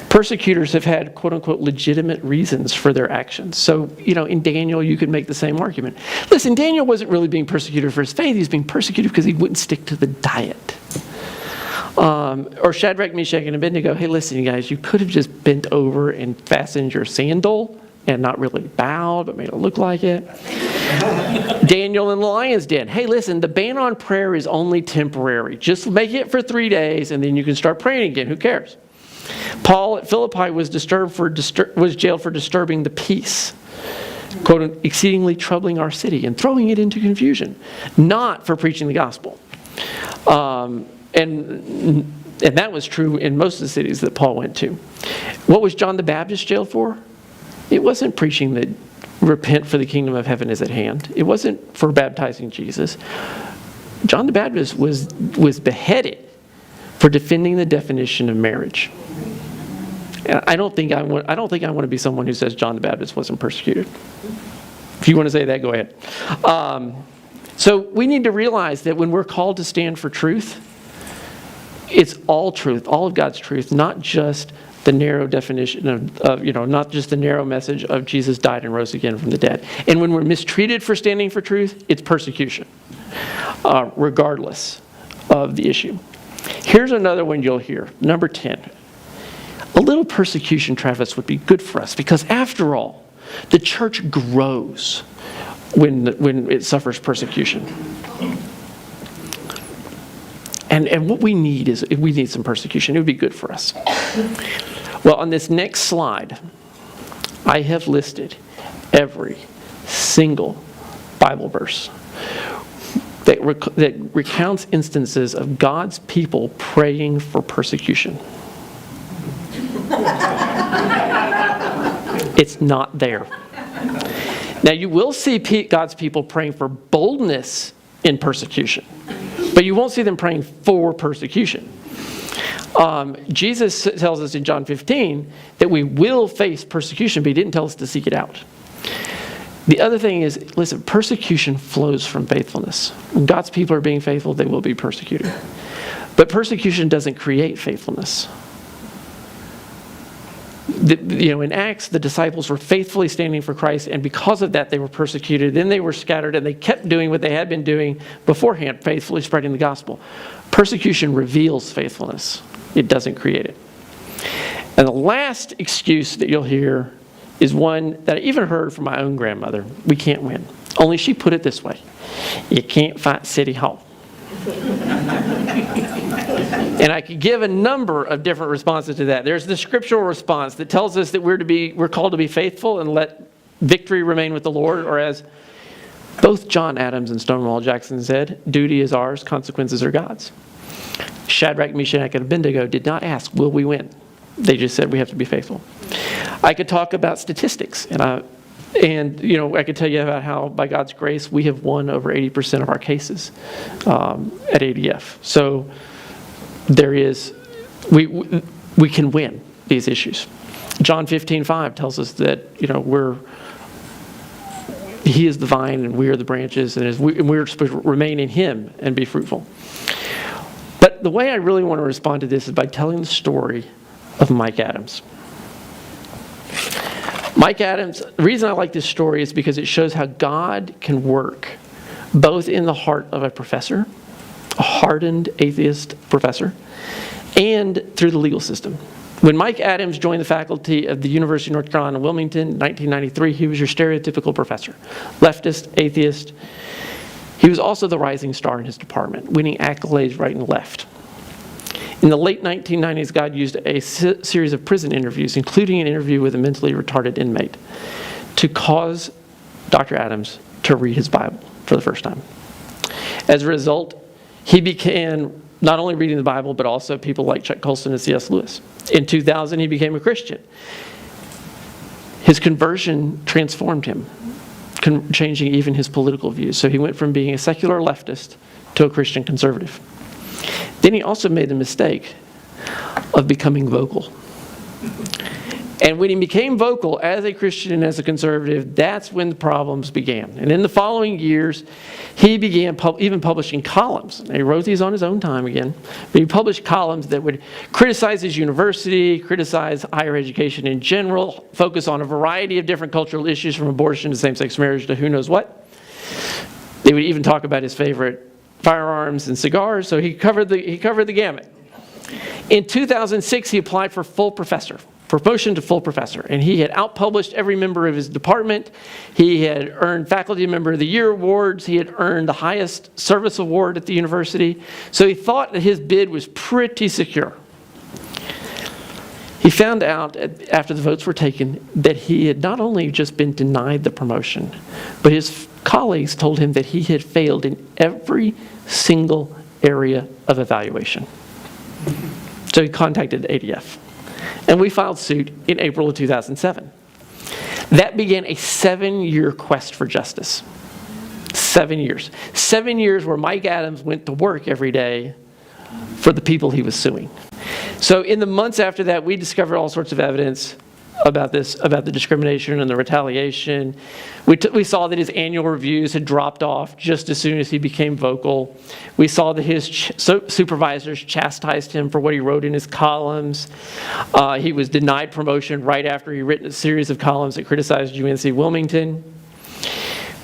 persecutors have had quote-unquote legitimate reasons for their actions. So, in Daniel, you could make the same argument. Listen, Daniel wasn't really being persecuted for his faith. He was being persecuted because he wouldn't stick to the diet. Or Shadrach, Meshach, and Abednego, hey, listen, you guys, you could have just bent over and fastened your sandal and not really bowed, but made it look like it. Daniel in the lion's den. Hey, listen, the ban on prayer is only temporary. Just make it for 3 days, and then you can start praying again. Who cares? Paul at Philippi was jailed for disturbing the peace, quote, exceedingly troubling our city and throwing it into confusion, not for preaching the gospel. And that was true in most of the cities that Paul went to. What was John the Baptist jailed for? It wasn't preaching that repent, for the kingdom of heaven is at hand. It wasn't for baptizing Jesus. John the Baptist was beheaded for defending the definition of marriage. And I don't think I want to be someone who says John the Baptist wasn't persecuted. If you want to say that, go ahead. So we need to realize that when we're called to stand for truth, it's all truth, all of God's truth, not just the narrow definition of not just the narrow message of Jesus died and rose again from the dead. And when we're mistreated for standing for truth, it's persecution, regardless of the issue. Here's another one you'll hear, number 10. A little persecution, Travis, would be good for us, because after all, the church grows when it suffers persecution. And what we need is, if we need some persecution, it would be good for us. Well, on this next slide, I have listed every single Bible verse that recounts instances of God's people praying for persecution. It's not there. Now, you will see God's people praying for boldness in persecution, but you won't see them praying for persecution. Jesus tells us in John 15 that we will face persecution, but he didn't tell us to seek it out. The other thing is, listen, persecution flows from faithfulness. When God's people are being faithful, they will be persecuted. But persecution doesn't create faithfulness. In Acts, the disciples were faithfully standing for Christ, and because of that, they were persecuted. Then they were scattered, and they kept doing what they had been doing beforehand, faithfully spreading the gospel. Persecution reveals faithfulness. It doesn't create it. And the last excuse that you'll hear is one that I even heard from my own grandmother. We can't win. Only she put it this way: you can't fight City Hall. And I could give a number of different responses to that. There's the scriptural response that tells us that we're called to be faithful and let victory remain with the Lord, or as both John Adams and Stonewall Jackson said, duty is ours, consequences are God's. Shadrach, Meshach, and Abednego did not ask, will we win? They just said we have to be faithful. I could talk about statistics, and I could tell you about how, by God's grace, we have won over 80% of our cases at ADF. So we can win these issues. John 15:5 tells us that He is the vine and we are the branches, and we're supposed to remain in Him and be fruitful. But the way I really want to respond to this is by telling the story of Mike Adams. Mike Adams, the reason I like this story is because it shows how God can work both in the heart of a professor, a hardened atheist professor, and through the legal system. When Mike Adams joined the faculty of the University of North Carolina, Wilmington, in 1993, he was your stereotypical professor, leftist, atheist. He was also the rising star in his department, winning accolades right and left. In the late 1990s, God used a series of prison interviews, including an interview with a mentally retarded inmate, to cause Dr. Adams to read his Bible for the first time. As a result, he began not only reading the Bible, but also people like Chuck Colson and C.S. Lewis. In 2000, he became a Christian. His conversion transformed him, changing even his political views. So he went from being a secular leftist to a Christian conservative. Then he also made the mistake of becoming vocal. And when he became vocal as a Christian and as a conservative, that's when the problems began. And in the following years, he began even publishing columns. And he wrote these on his own time again. But he published columns that would criticize his university, criticize higher education in general, focus on a variety of different cultural issues from abortion to same-sex marriage to who knows what. They would even talk about his favorite firearms and cigars, so he covered the gamut. In 2006, he applied for promotion to full professor, and he had outpublished every member of his department. He had earned Faculty Member of the Year awards. He had earned the highest service award at the university. So he thought that his bid was pretty secure. He found out after the votes were taken that he had not only just been denied the promotion, but his colleagues told him that he had failed in every single area of evaluation. So he contacted ADF. And we filed suit in April of 2007. That began a 7-year quest for justice. 7 years. 7 years where Mike Adams went to work every day for the people he was suing. So in the months after that, we discovered all sorts of evidence about this, about the discrimination and the retaliation. We saw that his annual reviews had dropped off just as soon as he became vocal. We saw that his supervisors chastised him for what he wrote in his columns. He was denied promotion right after he written a series of columns that criticized UNC Wilmington.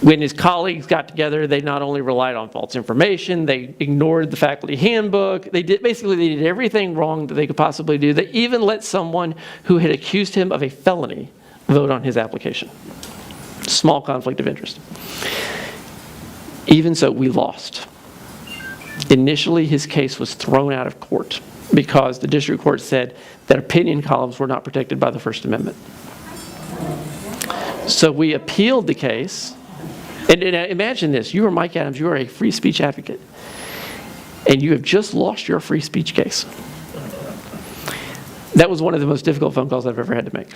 When his colleagues got together, they not only relied on false information, they ignored the faculty handbook. They did everything wrong that they could possibly do. They even let someone who had accused him of a felony vote on his application. Small conflict of interest. Even so, we lost. Initially, his case was thrown out of court because the district court said that opinion columns were not protected by the First Amendment. So we appealed the case. And imagine this, you are Mike Adams, you are a free speech advocate, and you have just lost your free speech case. That was one of the most difficult phone calls I've ever had to make.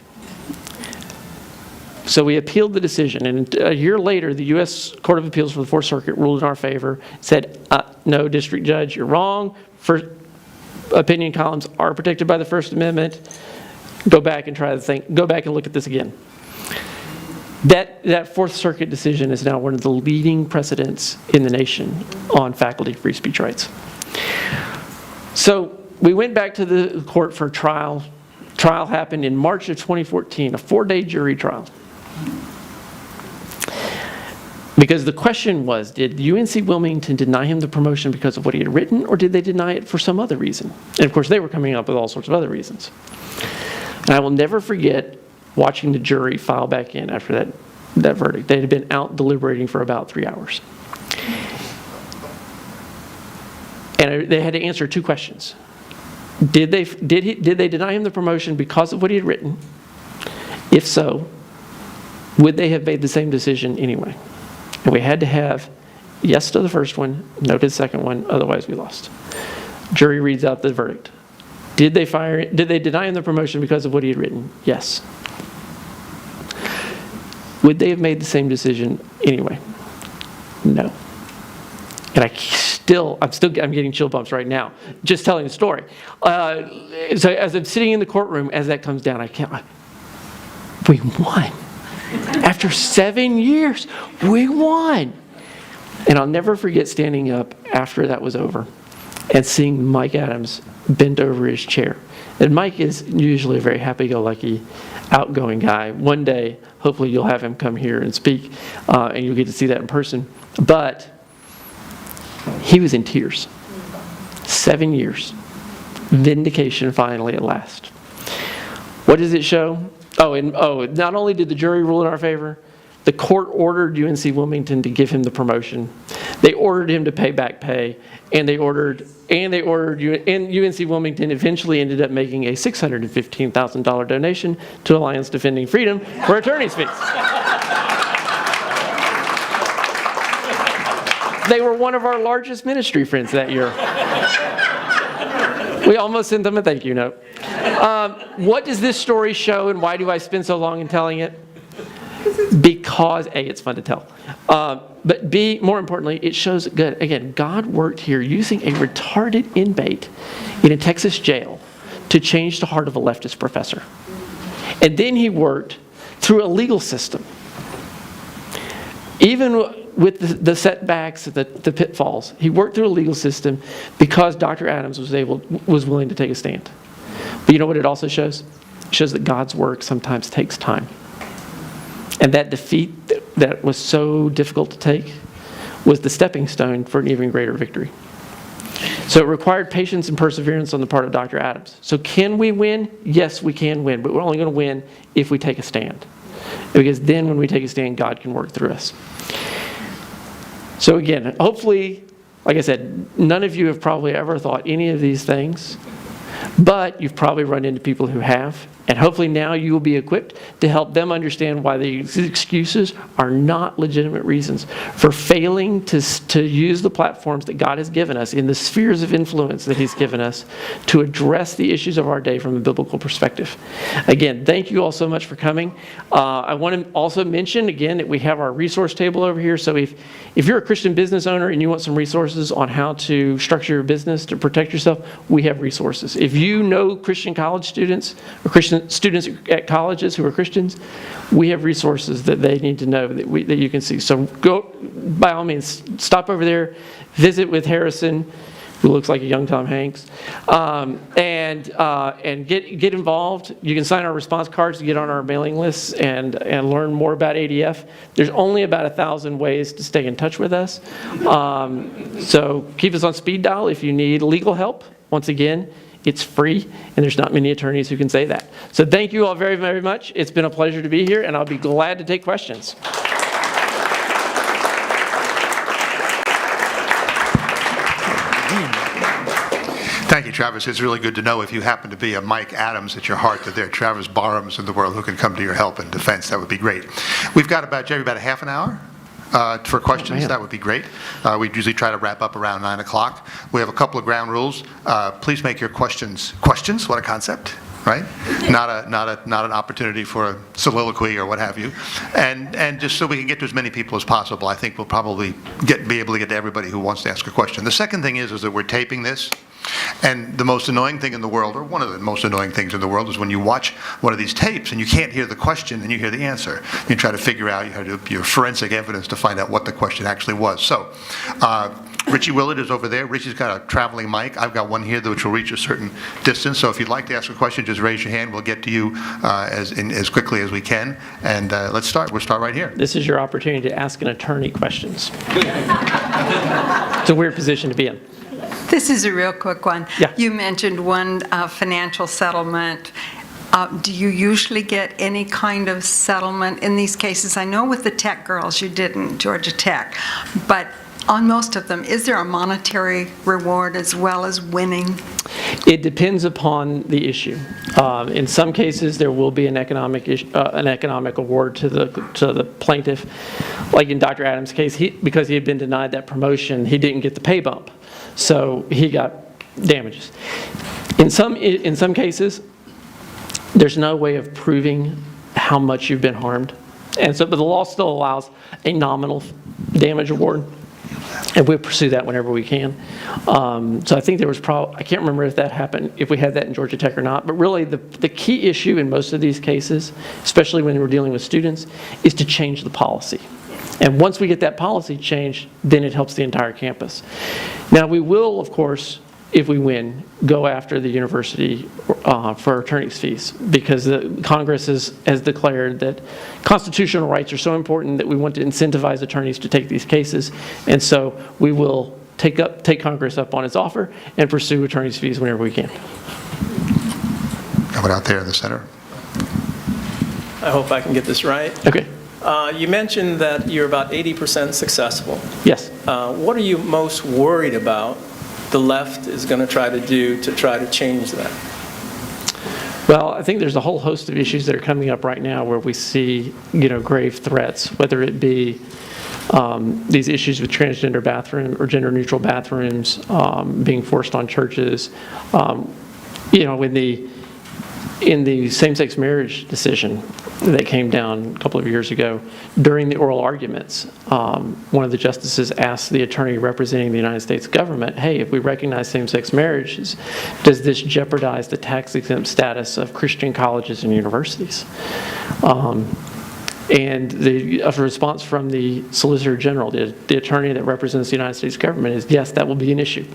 So we appealed the decision, and a year later, the U.S. Court of Appeals for the Fourth Circuit ruled in our favor, said, no, district judge, you're wrong. First, opinion columns are protected by the First Amendment. Go back and go back and look at this again. That Fourth Circuit decision is now one of the leading precedents in the nation on faculty free speech rights. So we went back to the court for trial. Trial happened in March of 2014, a 4-day jury trial. Because the question was, did UNC Wilmington deny him the promotion because of what he had written, or did they deny it for some other reason? And of course, they were coming up with all sorts of other reasons. And I will never forget watching the jury file back in after that verdict. They had been out deliberating for about 3 hours. And they had to answer 2 questions. Did they deny him the promotion because of what he had written? If so, would they have made the same decision anyway? And we had to have yes to the first one, no to the second one, otherwise we lost. Jury reads out the verdict. Did they deny him the promotion because of what he had written? Yes. Would they have made the same decision anyway? No. And I'm getting chill bumps right now, just telling the story. So as I'm sitting in the courtroom, as that comes down, we won. After 7 years, we won. And I'll never forget standing up after that was over and seeing Mike Adams bent over his chair. And Mike is usually a very happy-go-lucky, outgoing guy. One day, hopefully you'll have him come here and speak, and you'll get to see that in person. But he was in tears. 7 years. Vindication finally at last. What does it show? Not only did the jury rule in our favor, the court ordered UNC Wilmington to give him the promotion. They ordered him to pay back pay, and they ordered, and UNC Wilmington eventually ended up making a $615,000 donation to Alliance Defending Freedom for attorney's fees. They were one of our largest ministry friends that year. We almost sent them a thank you note. What does this story show, and why do I spend so long in telling it? Because A, it's fun to tell. But B, more importantly, it shows that, again, God worked here using a retarded inmate in a Texas jail to change the heart of a leftist professor. And then he worked through a legal system. Even with the setbacks, the pitfalls, he worked through a legal system because Dr. Adams was willing to take a stand. But you know what it also shows? It shows that God's work sometimes takes time. And that defeat that was so difficult to take was the stepping stone for an even greater victory. So it required patience and perseverance on the part of Dr. Adams. So can we win? Yes, we can win, but we're only going to win if we take a stand. Because then when we take a stand, God can work through us. So again, hopefully, like I said, none of you have probably ever thought any of these things, but you've probably run into people who have. And hopefully now you will be equipped to help them understand why these excuses are not legitimate reasons for failing to use the platforms that God has given us in the spheres of influence that He's given us to address the issues of our day from a biblical perspective. Again, thank you all so much for coming. I want to also mention again that we have our resource table over here. So if you're a Christian business owner and you want some resources on how to structure your business to protect yourself, we have resources. If you know Christian college students or Christian students at colleges who are Christians, we have resources that they need to know that you can see. So go, by all means, stop over there, visit with Harrison, who looks like a young Tom Hanks, and get involved. You can sign our response cards to get on our mailing lists and learn more about ADF. There's only about 1,000 ways to stay in touch with us. So keep us on speed dial if you need legal help. Once again, it's free, and there's not many attorneys who can say that. So thank you all very, very much. It's been a pleasure to be here, and I'll be glad to take questions. Thank you, Travis. It's really good to know if you happen to be a Mike Adams at your heart that there are Travis Barhams in the world who can come to your help and defense. That would be great. We've got about a half an hour for questions. That would be great. We usually try to wrap up around 9 o'clock. We have a couple of ground rules. Please make your questions. What a concept, right? Not an opportunity for a soliloquy or what have you. And just so we can get to as many people as possible, I think we'll probably be able to get to everybody who wants to ask a question. The second thing is that we're taping this. And the most annoying thing in the world, or one of the most annoying things in the world, is when you watch one of these tapes and you can't hear the question and you hear the answer. You try to figure out, you have to do your forensic evidence to find out what the question actually was. So, Richie Willard is over there. Richie's got a traveling mic. I've got one here which will reach a certain distance. So if you'd like to ask a question, just raise your hand. We'll get to you as quickly as we can. And let's start. We'll start right here. This is your opportunity to ask an attorney questions. It's a weird position to be in. This is a real quick one. Yeah. You mentioned one financial settlement. Do you usually get any kind of settlement in these cases? I know with the tech girls you didn't, Georgia Tech, but on most of them, is there a monetary reward as well as winning? It depends upon the issue. In some cases, there will be an economic award to the plaintiff. Like in Dr. Adams' case, because he had been denied that promotion, he didn't get the pay bump, so he got damages. In some cases, there's no way of proving how much you've been harmed, but the law still allows a nominal damage award. And we'll pursue that whenever we can. So I think there was I can't remember if that happened, if we had that in Georgia Tech or not, but really the key issue in most of these cases, especially when we're dealing with students, is to change the policy. And once we get that policy changed, then it helps the entire campus. Now we will, of course, if we win, go after the university for attorney's fees, because Congress has declared that constitutional rights are so important that we want to incentivize attorneys to take these cases, and so we will take Congress up on its offer and pursue attorney's fees whenever we can. How about out there in the center? I hope I can get this right. Okay. You mentioned that you're about 80% successful. Yes. What are you most worried about the left is going to try to do to try to change that? Well, I think there's a whole host of issues that are coming up right now where we see, grave threats, whether it be these issues with transgender bathroom or gender-neutral bathrooms being forced on churches. In the same-sex marriage decision that came down a couple of years ago, during the oral arguments, one of the justices asked the attorney representing the United States government, hey, if we recognize same-sex marriages, does this jeopardize the tax-exempt status of Christian colleges and universities? And the response from the Solicitor General, the attorney that represents the United States government, is yes, that will be an issue.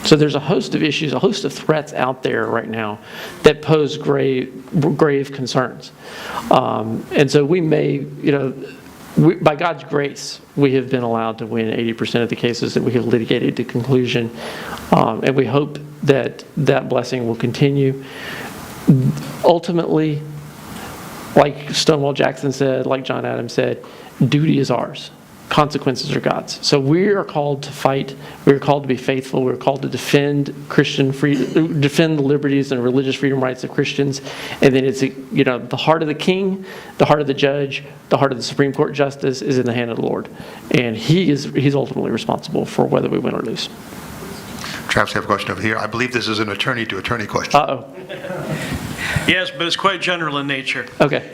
So there's a host of issues, a host of threats out there right now that pose grave concerns. And so we may, by God's grace, we have been allowed to win 80% of the cases that we have litigated to conclusion. And we hope that that blessing will continue. Ultimately, like Stonewall Jackson said, like John Adams said, duty is ours. Consequences are God's. So we are called to fight. We are called to be faithful. We are called to defend Christian freedom, defend the liberties and religious freedom rights of Christians. And then it's the heart of the king, the heart of the judge, the heart of the Supreme Court justice is in the hand of the Lord, and he's ultimately responsible for whether we win or lose. Travis, I have a question over here. I believe this is an attorney-to-attorney question. Yes, but it's quite general in nature. Okay.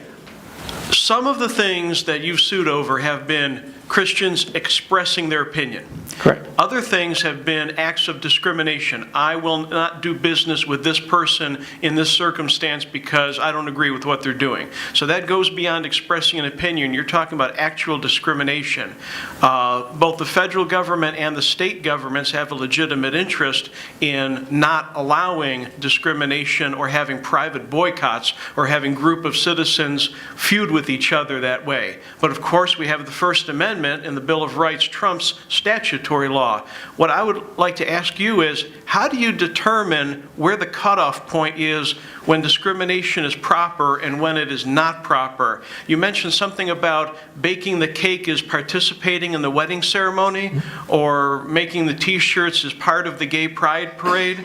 Some of the things that you've sued over have been Christians expressing their opinion. Correct. Other things have been acts of discrimination. I will not do business with this person in this circumstance because I don't agree with what they're doing. So that goes beyond expressing an opinion. You're talking about actual discrimination. Both the federal government and the state governments have a legitimate interest in not allowing discrimination or having private boycotts or having group of citizens feud with each other that way. But of course, we have the First Amendment and the Bill of Rights trumps statutory law. What I would like to ask you is, how do you determine where the cutoff point is when discrimination is proper and when it is not proper? You mentioned something about baking the cake is participating in the wedding ceremony, or making the T-shirts as part of the gay pride parade.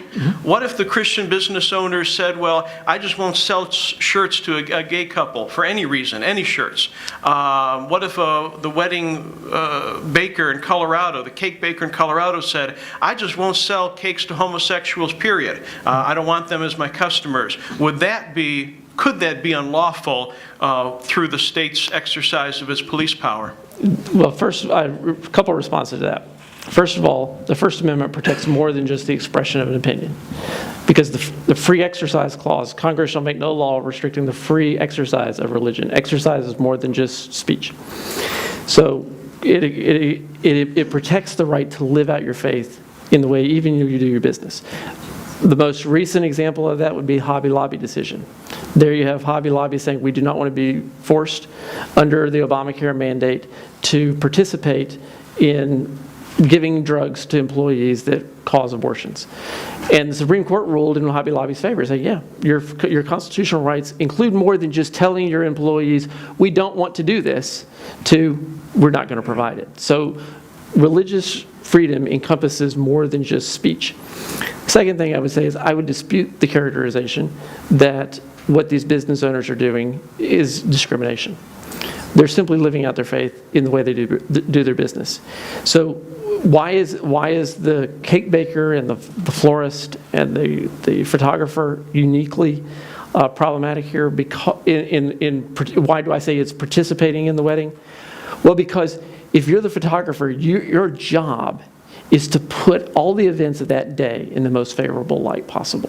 What if the Christian business owner said, well, I just won't sell shirts to a gay couple for any reason, any shirts? What if the wedding baker in Colorado, the cake baker in Colorado said, I just won't sell cakes to homosexuals, period. I don't want them as my customers. Could that be unlawful through the state's exercise of its police power? Well, first, a couple of responses to that. First of all, the First Amendment protects more than just the expression of an opinion. Because the free exercise clause, Congress shall make no law restricting the free exercise of religion. Exercise is more than just speech. So it protects the right to live out your faith in the way even you do your business. The most recent example of that would be Hobby Lobby decision. There you have Hobby Lobby saying we do not want to be forced under the Obamacare mandate to participate in giving drugs to employees that cause abortions. And the Supreme Court ruled in Hobby Lobby's favor, saying, yeah, your constitutional rights include more than just telling your employees, we don't want to do this, to we're not going to provide it. So religious freedom encompasses more than just speech. Second thing I would say is I would dispute the characterization that what these business owners are doing is discrimination. They're simply living out their faith in the way they do their business. So why is the cake baker and the florist and the photographer uniquely problematic here? Because why do I say it's participating in the wedding? Well, because if you're the photographer, your job is to put all the events of that day in the most favorable light possible.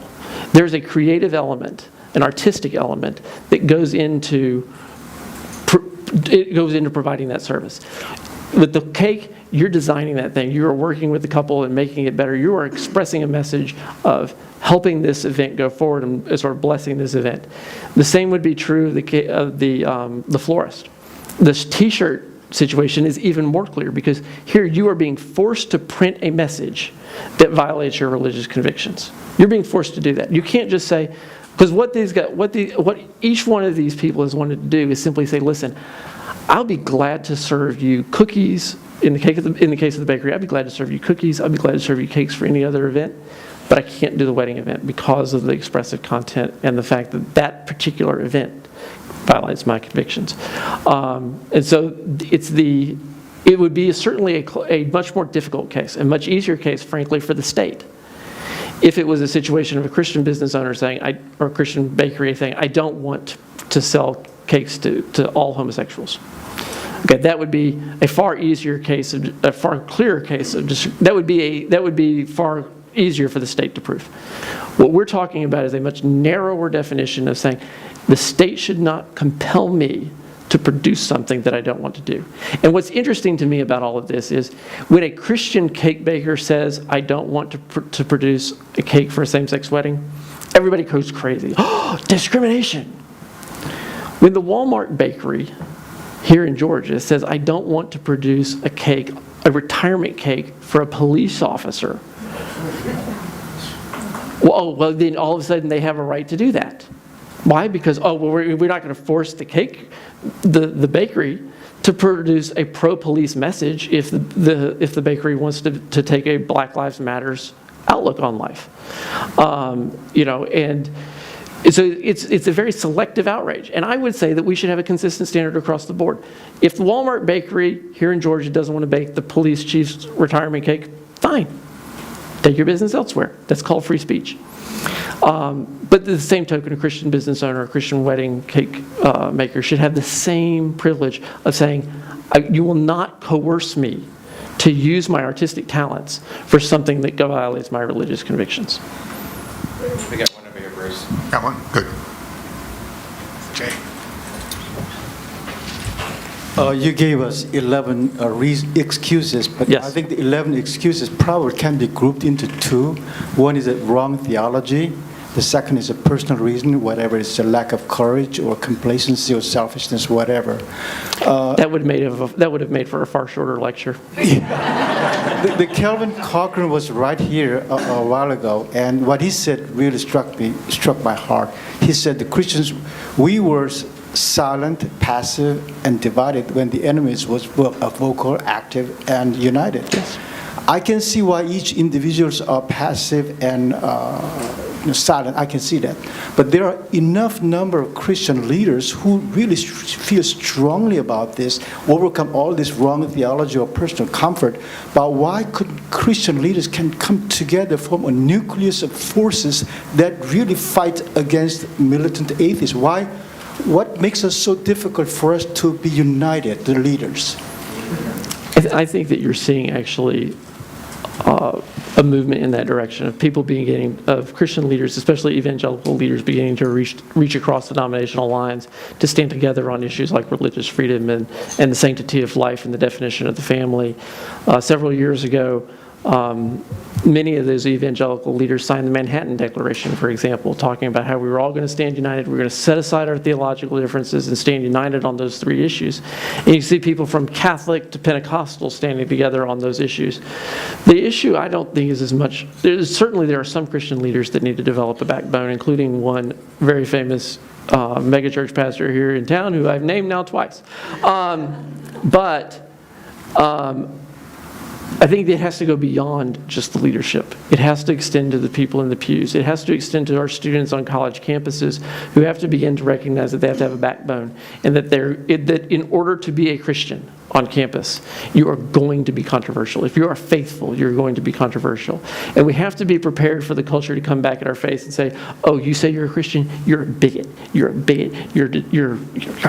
There's a creative element, an artistic element that goes into providing that service. With the cake, you're designing that thing. You are working with the couple and making it better. You are expressing a message of helping this event go forward and sort of blessing this event. The same would be true of the florist. This T-shirt situation is even more clear because here you are being forced to print a message that violates your religious convictions. You're being forced to do that. You can't just say, because what each one of these people has wanted to do is simply say, listen, I'll be glad to serve you cookies. In the case of the bakery, I'd be glad to serve you cookies. I'd be glad to serve you cakes for any other event. But I can't do the wedding event because of the expressive content and the fact that that particular event violates my convictions. And so it would be certainly a much more difficult case, a much easier case, frankly, for the state, if it was a situation of a Christian business owner saying, or a Christian bakery saying, I don't want to sell cakes to all homosexuals. Okay, that would be a far easier case, a far clearer case of that would be far easier for the state to prove. What we're talking about is a much narrower definition of saying the state should not compel me to produce something that I don't want to do. And what's interesting to me about all of this is when a Christian cake baker says, I don't want to produce a cake for a same-sex wedding, everybody goes crazy. Oh, discrimination. When the Walmart bakery here in Georgia says, I don't want to produce a cake, a retirement cake for a police officer, well, then all of a sudden they have a right to do that. Why? Because, we're not going to force the bakery to produce a pro-police message if the bakery wants to take a Black Lives Matters outlook on life. And so it's a very selective outrage. And I would say that we should have a consistent standard across the board. If the Walmart bakery here in Georgia doesn't want to bake the police chief's retirement cake, fine. Take your business elsewhere. That's called free speech. But the same token, a Christian business owner, a Christian wedding cake maker should have the same privilege of saying, you will not coerce me to use my artistic talents for something that violates my religious convictions. We got one over here, Bruce. Got one? Good. Jay. You gave us 11 excuses, but Yes. I think the 11 excuses probably can be grouped into two. One is a wrong theology. The second is a personal reason, whatever it's a lack of courage or complacency or selfishness, whatever. That would have made for a far shorter lecture. The Calvin Cochran was right here a while ago, and what he said really struck my heart. He said the Christians, we were silent, passive, and divided when the enemies was vocal, active, and united. Yes. I can see why each individuals are passive and silent. I can see that. But there are enough number of Christian leaders who really feel strongly about this, overcome all this wrong theology or personal comfort. But why could Christian leaders can come together, form a nucleus of forces that really fight against militant atheists? Why? What makes us so difficult for us to be united, the leaders? I think that you're seeing actually a movement in that direction of people of Christian leaders, especially evangelical leaders, beginning to reach across denominational lines to stand together on issues like religious freedom and the sanctity of life and the definition of the family. Several years ago, many of those evangelical leaders signed the Manhattan Declaration, for example, talking about how we were all going to stand united, we're going to set aside our theological differences and stand united on those three issues. And you see people from Catholic to Pentecostal standing together on those issues. The issue, I don't think, is as much, certainly there are some Christian leaders that need to develop a backbone, including one very famous megachurch pastor here in town who I've named now twice. I think it has to go beyond just the leadership. It has to extend to the people in the pews. It has to extend to our students on college campuses who have to begin to recognize that they have to have a backbone and that in order to be a Christian on campus, you are going to be controversial. If you are faithful, you're going to be controversial. And we have to be prepared for the culture to come back at our face and say, oh, you say you're a Christian, you're a bigot. You're a bigot. You're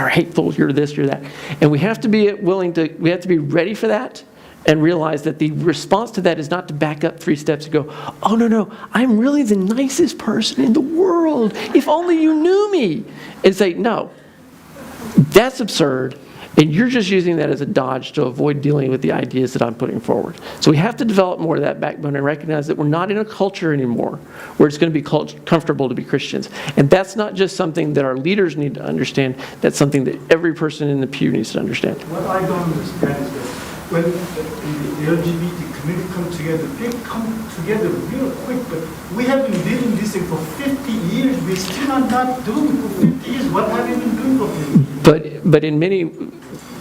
hateful. You're this, you're that. And we have to be we have to be ready for that. And realize that the response to that is not to back up 3 steps and go, oh, no, I'm really the nicest person in the world. If only you knew me. And say, no, that's absurd. And you're just using that as a dodge to avoid dealing with the ideas that I'm putting forward. So we have to develop more of that backbone and recognize that we're not in a culture anymore where it's going to be comfortable to be Christians. And that's not just something that our leaders need to understand. That's something that every person in the pew needs to understand. What I don't understand is that when the LGBT community come together, they come together real quick, but we have been living this thing for 50 years. We're still not doing it for 50 years. What have you been doing for 50 years? But in many,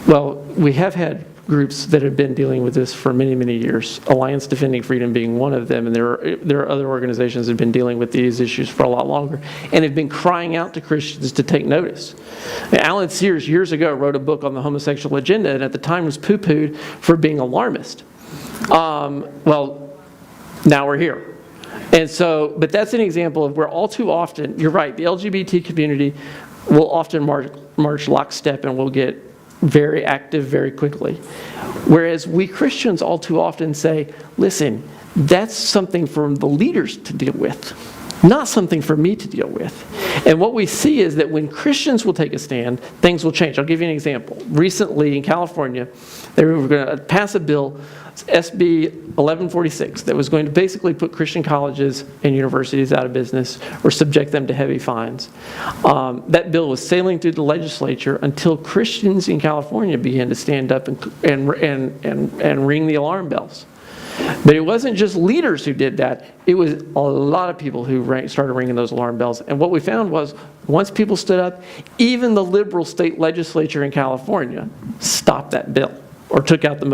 Well, we have had groups that have been dealing with this for many, many years, Alliance Defending Freedom being one of them, and there are other organizations that have been dealing with these issues for a lot longer and have been crying out to Christians to take notice. Alan Sears years ago wrote a book on the homosexual agenda, and at the time was poo-pooed for being alarmist. Well, now we're here. And so, but that's an example of where all too often, you're right, the LGBT community will often march lockstep and will get very active very quickly. Whereas we Christians all too often say, listen, that's something for the leaders to deal with, not something for me to deal with. And what we see is that when Christians will take a stand, things will change. I'll give you an example. Recently in California, they were going to pass a bill, SB 1146, that was going to basically put Christian colleges and universities out of business or subject them to heavy fines. That bill was sailing through the legislature until Christians in California began to stand up and ring the alarm bells. But it wasn't just leaders who did that. It was a lot of people who started ringing those alarm bells. And what we found was, once people stood up, even the liberal state legislature in California stopped that bill or took out the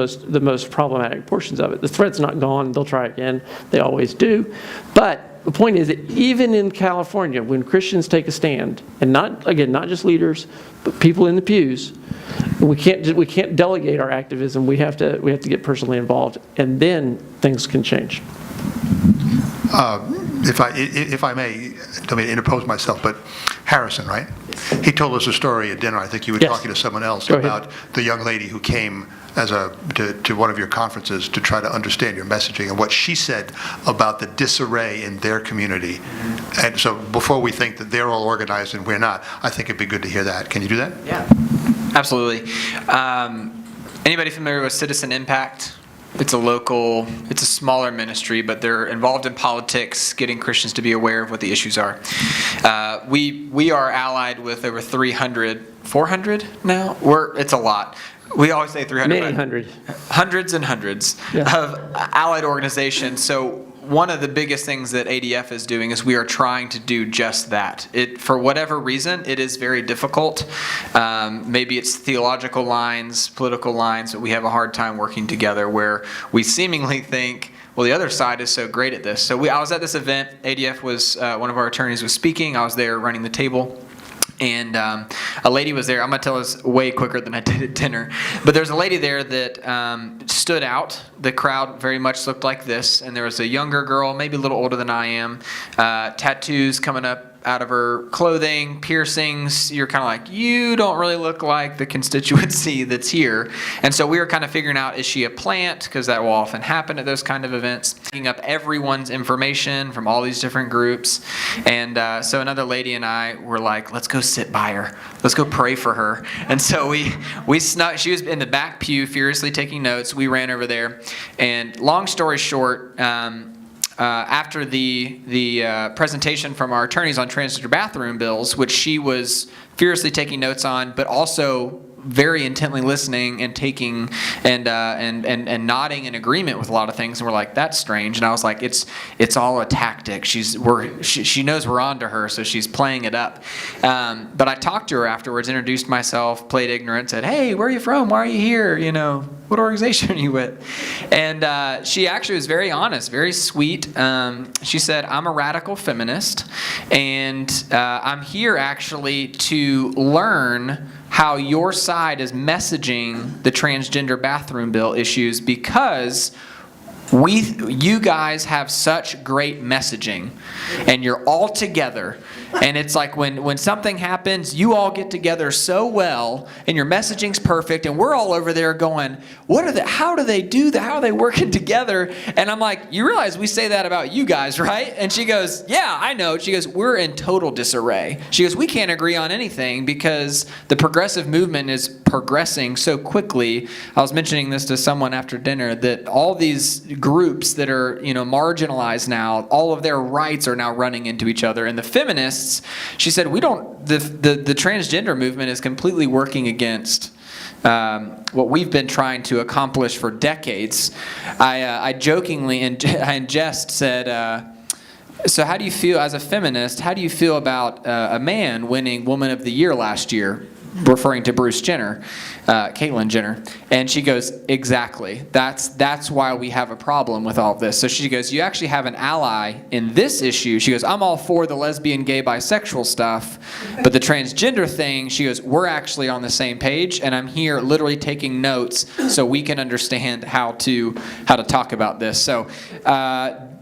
most problematic portions of it. The threat's not gone. They'll try again. They always do. But the point is that even in California, when Christians take a stand, and not just leaders, but people in the pews, we can't delegate our activism. We have to get personally involved, and then things can change. If I may, don't mean to interpose myself, but Harrison, right? He told us a story at dinner. I think you were Yes. talking to someone else Go ahead. about the young lady who came to one of your conferences to try to understand your messaging and what she said about the disarray in their community. And so before we think that they're all organized and we're not, I think it'd be good to hear that. Can you do that? Yeah, absolutely. Anybody familiar with Citizen Impact? It's a smaller ministry, but they're involved in politics, getting Christians to be aware of what the issues are. We are allied with over 400 now? It's a lot. We always say 300. Many but hundred. Hundreds and hundreds of allied organizations. So one of the biggest things that ADF is doing is we are trying to do just that. For whatever reason, it is very difficult. Maybe it's theological lines, political lines, but we have a hard time working together where we seemingly think, well, the other side is so great at this. So I was at this event. ADF was, one of our attorneys was speaking. I was there running the table. And a lady was there. I'm going to tell this way quicker than I did at dinner. But there's a lady there that stood out. The crowd very much looked like this. And there was a younger girl, maybe a little older than I am, tattoos coming up out of her clothing, piercings. You're kind of like, you don't really look like the constituency that's here. And so we were kind of figuring out, is she a plant? Because that will often happen at those kind of events. Picking up everyone's information from all these different groups. And so another lady and I were like, let's go sit by her. Let's go pray for her. And so we snuck. She was in the back pew furiously taking notes. We ran over there. And long story short, after the presentation from our attorneys on transgender bathroom bills, which she was furiously taking notes on, but also very intently listening and taking and nodding in agreement with a lot of things, and we're like, that's strange. And I was like, it's all a tactic. She knows we're on to her, so she's playing it up. But I talked to her afterwards, introduced myself, played ignorant, said, hey, where are you from? Why are you here? What organization are you with? And she actually was very honest, very sweet. She said, I'm a radical feminist, and I'm here actually to learn how your side is messaging the transgender bathroom bill issues, because you guys have such great messaging and you're all together, and it's like when something happens, you all get together so well and your messaging's perfect, and we're all over there going, how do they do that? How are they working together? And I'm like, you realize we say that about you guys, right? And she goes, yeah, I know. She goes, we're in total disarray. She goes, we can't agree on anything because the progressive movement is progressing so quickly. I was mentioning this to someone after dinner, that all these groups that are marginalized now, all of their rights are now running into each other. And the feminists, she said, the transgender movement is completely working against what we've been trying to accomplish for decades. I jokingly and in jest said, so how do you feel as a feminist, how do you feel about a man winning Woman of the Year last year? referring to Bruce Jenner, Caitlyn Jenner, and she goes, exactly. That's why we have a problem with all of this. So she goes, you actually have an ally in this issue. She goes, I'm all for the lesbian, gay, bisexual stuff, but the transgender thing, she goes, we're actually on the same page, and I'm here literally taking notes so we can understand how to talk about this. So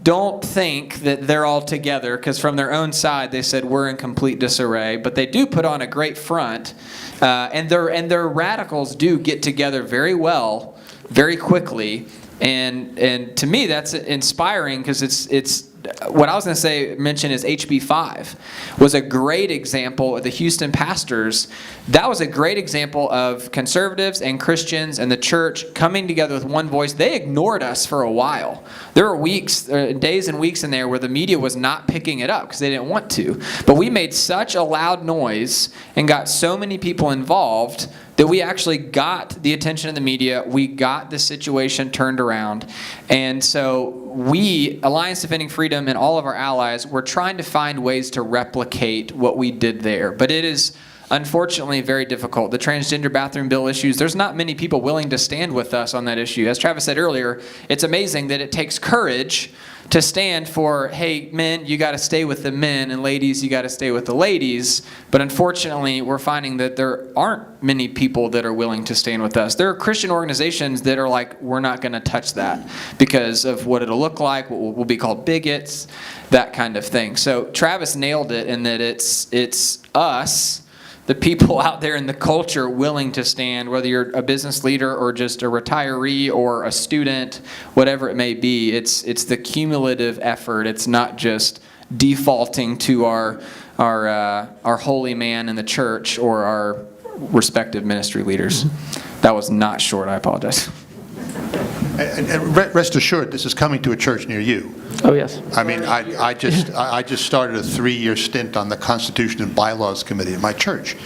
don't think that they're all together, because from their own side they said we're in complete disarray, but they do put on a great front, and their radicals do get together very well, very quickly, and to me that's inspiring, because it's what I was going to mention is HB 5 was a great example of the Houston pastors. That was a great example of conservatives and Christians and the church coming together with one voice. They ignored us for a while. There were weeks, days and weeks in there where the media was not picking it up because they didn't want to. But we made such a loud noise and got so many people involved that we actually got the attention of the media. We got the situation turned around. And so we, Alliance Defending Freedom, and all of our allies, we're trying to find ways to replicate what we did there. But it is unfortunately very difficult. The transgender bathroom bill issues, there's not many people willing to stand with us on that issue. As Travis said earlier, it's amazing that it takes courage to stand for, hey, men, you got to stay with the men, and ladies, you got to stay with the ladies. But unfortunately, we're finding that there aren't many people that are willing to stand with us. There are Christian organizations that are like, we're not going to touch that because of what it'll look like, what will be called bigots, that kind of thing. So Travis nailed it in that it's us, the people out there in the culture, willing to stand, whether you're a business leader or just a retiree or a student, whatever it may be. It's the cumulative effort. It's not just defaulting to our holy man in the church or our respective ministry leaders. That was not short. I apologize. And rest assured, this is coming to a church near you. Oh, yes. I mean, I just started a 3-year stint on the Constitution and Bylaws Committee at my church.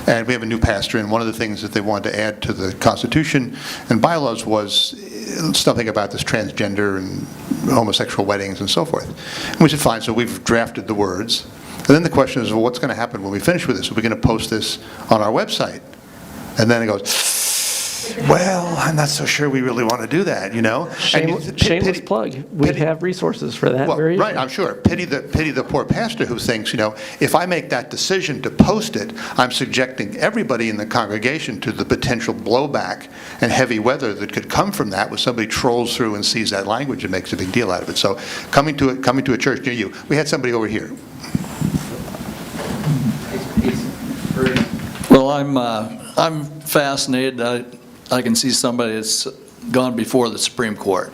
And we have a new pastor, and one of the things that they wanted to add to the Constitution and Bylaws was something about this transgender and homosexual weddings and so forth. And we said, fine, so we've drafted the words. And then the question is, well, what's going to happen when we finish with this? Are we going to post this on our website? And then it goes, well, I'm not so sure we really want to do that, you know. Shameless plug. We have resources for that. Well, very right, issue. I'm sure. Pity the poor pastor who thinks, you know, if I make that decision to post it, I'm subjecting everybody in the congregation to the potential blowback and heavy weather that could come from that when somebody trolls through and sees that language and makes a big deal out of it. So coming to a church near you. We had somebody over here. Well, I'm fascinated. I can see somebody that's gone before the Supreme Court.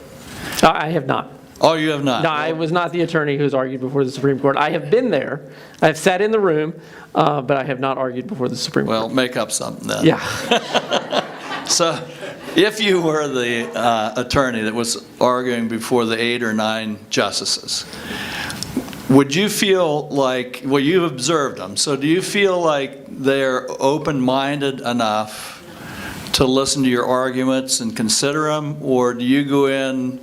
I have not. Oh, you have not? No, I was not the attorney who's argued before the Supreme Court. I have been there. I've sat in the room, but I have not argued before the Supreme Court. Well, make up something then. Yeah. So, if you were the attorney that was arguing before the 8 or 9 justices, would you feel like, well, you've observed them, so do you feel like they're open-minded enough to listen to your arguments and consider them, or do you go in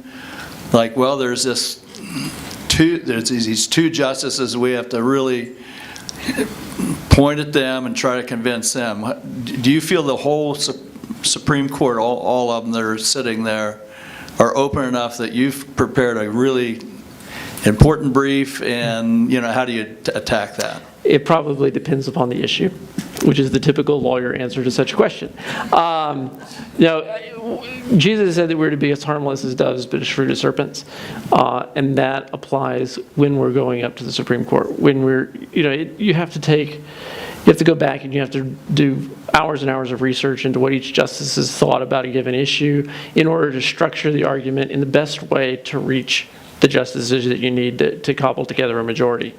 like, well, there's these 2 justices, we have to really point at them and try to convince them? Do you feel the whole Supreme Court, all of them that are sitting there, are open enough that you've prepared a really important brief, and, you know, how do you attack that? It probably depends upon the issue, which is the typical lawyer answer to such a question. Jesus said that we're to be as harmless as doves, but as shrewd as serpents, and that applies when we're going up to the Supreme Court. When we're, you have to go back and you have to do hours and hours of research into what each justice has thought about a given issue in order to structure the argument in the best way to reach the justices that you need to cobble together a majority.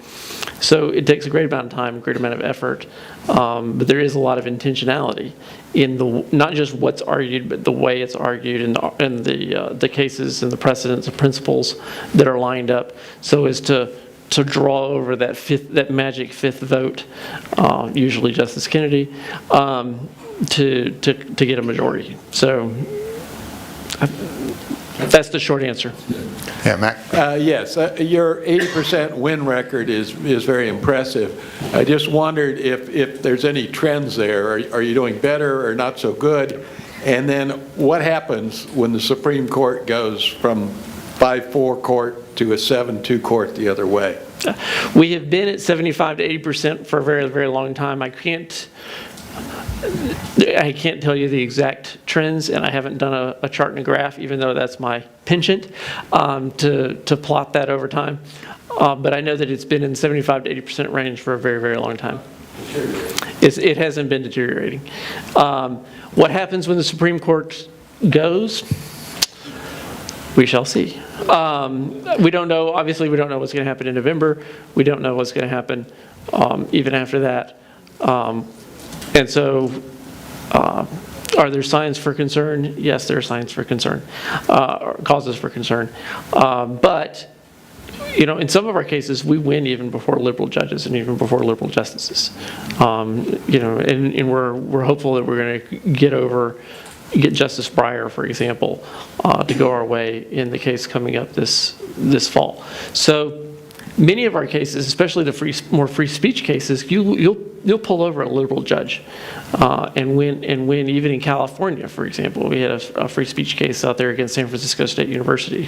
So it takes a great amount of time, a great amount of effort, but there is a lot of intentionality in not just what's argued, but the way it's argued and the cases and the precedents and principles that are lined up, so as to draw over that magic fifth vote, usually Justice Kennedy, to get a majority. So That's the short answer. Yeah, Mac? Yes, your 80% win record is very impressive. I just wondered if there's any trends there. Are you doing better or not so good? And then what happens when the Supreme Court goes from 5-4 court to a 7-2 court the other way? We have been at 75 to 80% for a very, very long time. I can't tell you the exact trends, and I haven't done a chart and a graph, even though that's my penchant, to plot that over time. But I know that it's been in 75 to 80% range for a very, very long time. It hasn't been deteriorating. What happens when the Supreme Court goes? We shall see. We don't know. Obviously, we don't know what's going to happen in November. We don't know what's going to happen even after that. And so, are there signs for concern? Yes, there are signs for concern, or causes for concern. But, in some of our cases, we win even before liberal judges and even before liberal justices. And we're hopeful that we're going to get Justice Breyer, for example, to go our way in the case coming up this fall. So many of our cases, especially the more free speech cases, you'll pull over a liberal judge and win even in California, for example. We had a free speech case out there against San Francisco State University,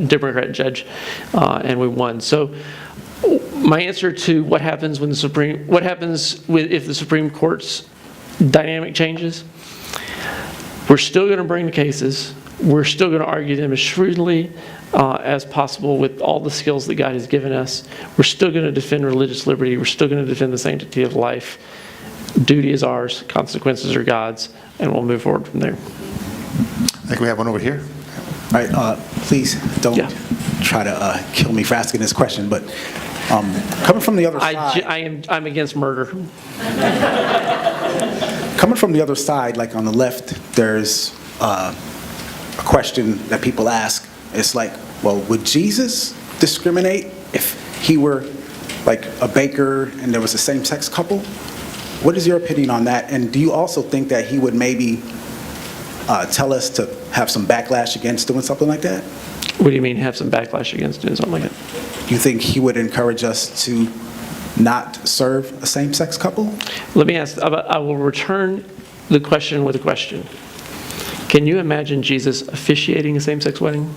Democrat judge, and we won. So my answer to what happens if the Supreme Court's dynamic changes, we're still going to bring the cases. We're still going to argue them as shrewdly as possible with all the skills that God has given us. We're still going to defend religious liberty. We're still going to defend the sanctity of life. Duty is ours. Consequences are God's. And we'll move forward from there. I think we have one over here. All right, please don't try to kill me for asking this question, but coming from the other side... I'm against murder. Coming from the other side, like on the left, there's a question that people ask. It's like, well, would Jesus discriminate if he were like a baker and there was a same-sex couple? What is your opinion on that? And do you also think that he would maybe tell us to have some backlash against doing something like that? What do you mean have some backlash against doing something like that? Do you think he would encourage us to not serve a same-sex couple? Let me ask, I will return the question with a question. Can you imagine Jesus officiating a same-sex wedding?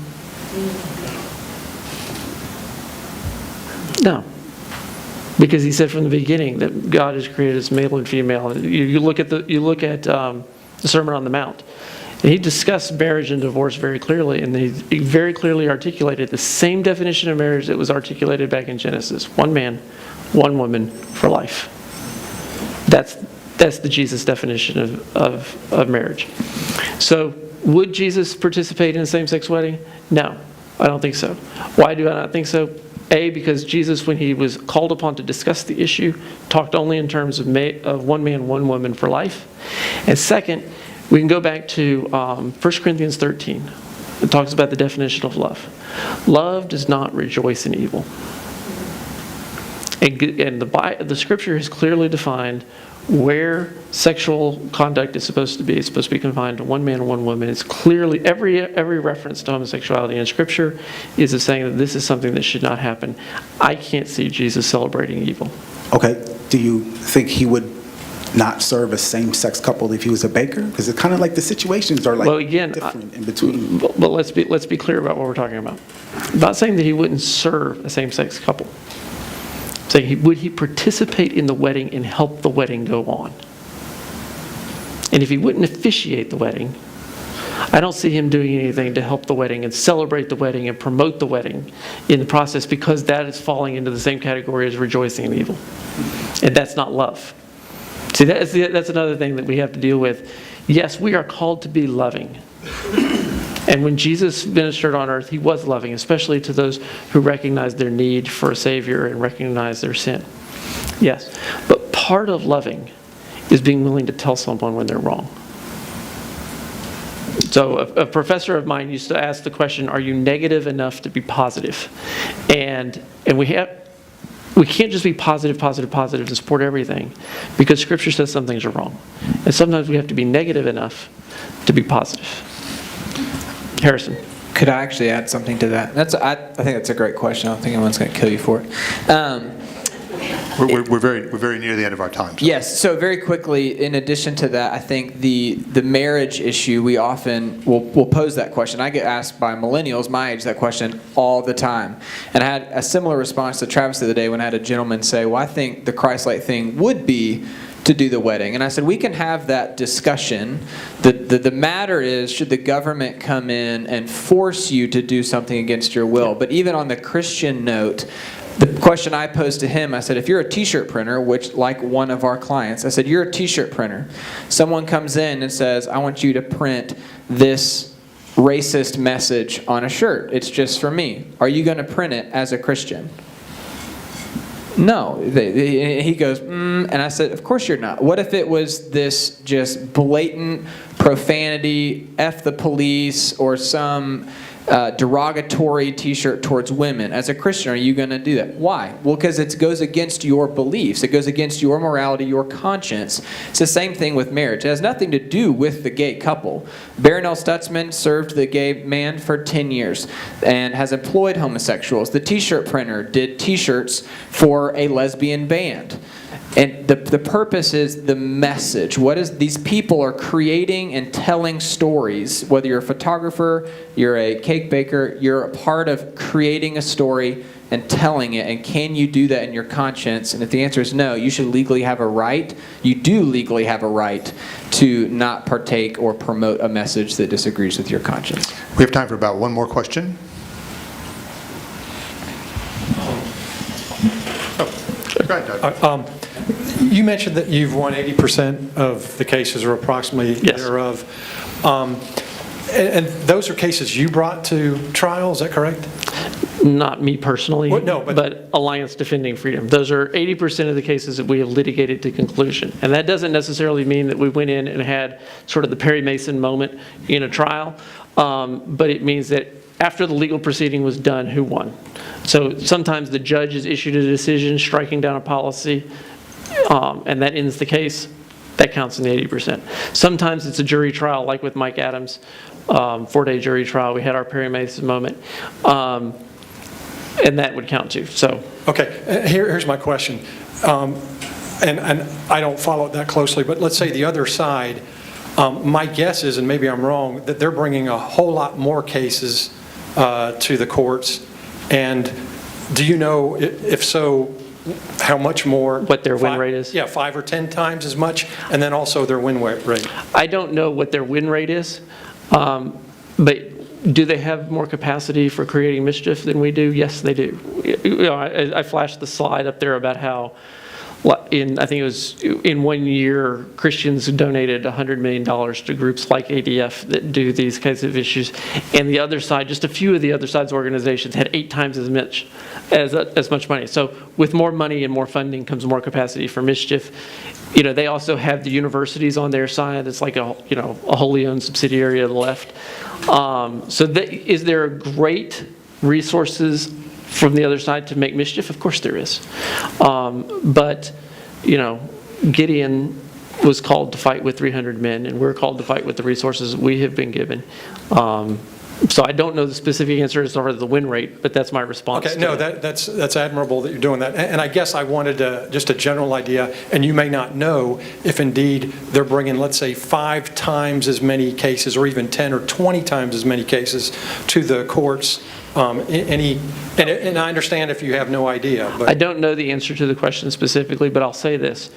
No. Because he said from the beginning that God has created us male and female. You look at the Sermon on the Mount, and he discussed marriage and divorce very clearly, and he very clearly articulated the same definition of marriage that was articulated back in Genesis: one man, one woman for life. That's the Jesus definition of marriage. So, would Jesus participate in a same-sex wedding? No, I don't think so. Why do I not think so? A, because Jesus, when he was called upon to discuss the issue, talked only in terms of one man, one woman for life. And second, we can go back to 1 Corinthians 13. It talks about the definition of love. Love does not rejoice in evil. And the Scripture has clearly defined where sexual conduct is supposed to be. It's supposed to be confined to one man and one woman. It's clearly, every reference to homosexuality in Scripture is of saying that this is something that should not happen. I can't see Jesus celebrating evil. Okay. Do you think he would not serve a same-sex couple if he was a baker? Because it's kind of like the situations are like different in between. But let's be clear about what we're talking about. I'm not saying that he wouldn't serve a same-sex couple. Saying, would he participate in the wedding and help the wedding go on? And if he wouldn't officiate the wedding, I don't see him doing anything to help the wedding and celebrate the wedding and promote the wedding in the process, because that is falling into the same category as rejoicing in evil. And that's not love. See, that's another thing that we have to deal with. Yes, we are called to be loving. And when Jesus ministered on earth, he was loving, especially to those who recognized their need for a Savior and recognized their sin. Yes. But part of loving is being willing to tell someone when they're wrong. So a professor of mine used to ask the question, are you negative enough to be positive? And we can't just be positive to support everything, because Scripture says some things are wrong. And sometimes we have to be negative enough to be positive. Harrison. Could I actually add something to that? I think that's a great question. I don't think anyone's going to kill you for it. We're very near the end of our time. So. Yes. So very quickly, in addition to that, I think the marriage issue, we often will pose that question. I get asked by millennials my age that question all the time. And I had a similar response to Travis the other day when I had a gentleman say, well, I think the Christ-like thing would be to do the wedding. And I said, we can have that discussion. The matter is, should the government come in and force you to do something against your will? But even on the Christian note, the question I posed to him, I said, if you're a t-shirt printer, which like one of our clients, I said, you're a t-shirt printer. Someone comes in and says, I want you to print this racist message on a shirt. It's just for me. Are you going to print it as a Christian? No. He goes, and I said, of course you're not. What if it was this just blatant profanity, F the police, or some derogatory t-shirt towards women? As a Christian, are you going to do that? Why? Well, because it goes against your beliefs. It goes against your morality, your conscience. It's the same thing with marriage. It has nothing to do with the gay couple. Barron Stutzman served the gay man for 10 years and has employed homosexuals. The t-shirt printer did t-shirts for a lesbian band. And the purpose is the message. What is these people are creating and telling stories. Whether you're a photographer, you're a cake baker, you're a part of creating a story and telling it. And can you do that in your conscience? And if the answer is no, you should legally have a right. You do legally have a right to not partake or promote a message that disagrees with your conscience. We have time for about one more question. Oh, go ahead, Doug. You mentioned that you've won 80% of the cases, or approximately thereof. And those are cases you brought to trial, is that correct? Not me personally, Well, no, but Alliance Defending Freedom. Those are 80% of the cases that we have litigated to conclusion. And that doesn't necessarily mean that we went in and had sort of the Perry Mason moment in a trial, but it means that after the legal proceeding was done, who won? So sometimes the judge has issued a decision striking down a policy, and that ends the case. That counts in the 80%. Sometimes it's a jury trial, like with Mike Adams, 4-day jury trial. We had our Perry Mason moment, and that would count too. So Okay, here's my question. And I don't follow it that closely, but let's say the other side, my guess is, and maybe I'm wrong, that they're bringing a whole lot more cases to the courts. And do you know, if so, how much more? What their win rate is? Yeah, 5 or 10 times as much, and then also their win rate. I don't know what their win rate is, but do they have more capacity for creating mischief than we do? Yes, they do. You know, I flashed the slide up there about how I think it was in 1 year, Christians donated $100 million to groups like ADF that do these kinds of issues. And the other side, just a few of the other side's organizations had 8 times as much money. So with more money and more funding comes more capacity for mischief. You know, they also have the universities on their side. It's like a wholly owned subsidiary of the left. Is there great resources from the other side to make mischief? Of course there is. But, Gideon was called to fight with 300 men, and we're called to fight with the resources we have been given. So I don't know the specific answer as far as the win rate, but that's my response. Okay, no, that's admirable that you're doing that. And I guess I wanted just a general idea, and you may not know if indeed they're bringing, let's say, 5 times as many cases, or even 10 or 20 times as many cases to the courts. And I understand if you have no idea. But I don't know the answer to the question specifically, but I'll say this.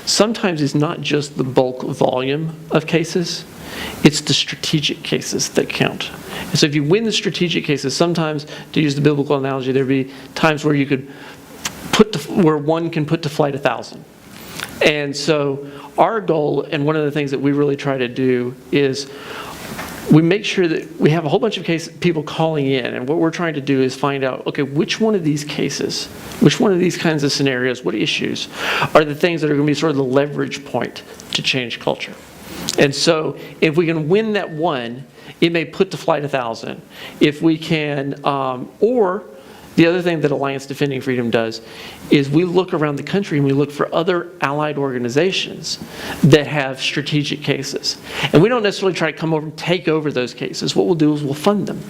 Sometimes it's not just the bulk volume of cases, it's the strategic cases that count. And so if you win the strategic cases, sometimes, to use the biblical analogy, there'd be times where you could where one can put to flight 1,000. And so our goal, and one of the things that we really try to do, is we make sure that we have a whole bunch of people calling in, and what we're trying to do is find out, okay, which one of these cases, which one of these kinds of scenarios, what issues are the things that are going to be sort of the leverage point to change culture. And so if we can win that one, it may put to flight 1,000. If we can, or The other thing that Alliance Defending Freedom does is we look around the country and we look for other allied organizations that have strategic cases. And we don't necessarily try to come over and take over those cases. What we'll do is we'll fund them.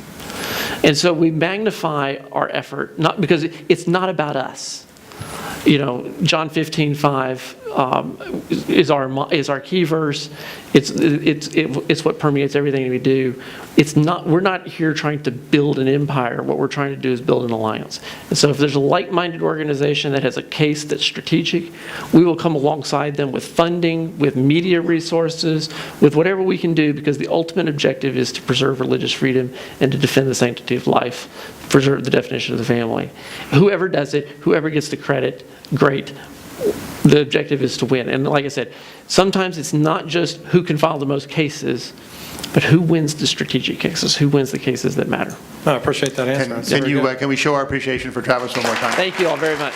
And so we magnify our effort, not because it's not about us. You know, John 15:5 is our key verse. It's what permeates everything we do. We're not here trying to build an empire. What we're trying to do is build an alliance. And so if there's a like-minded organization that has a case that's strategic, we will come alongside them with funding, with media resources, with whatever we can do, because the ultimate objective is to preserve religious freedom and to defend the sanctity of life, preserve the definition of the family. Whoever does it, whoever gets the credit, great. The objective is to win. And like I said, sometimes it's not just who can file the most cases, but who wins the strategic cases, who wins the cases that matter. I appreciate that answer. Can we show our appreciation for Travis one more time? Thank you all very much.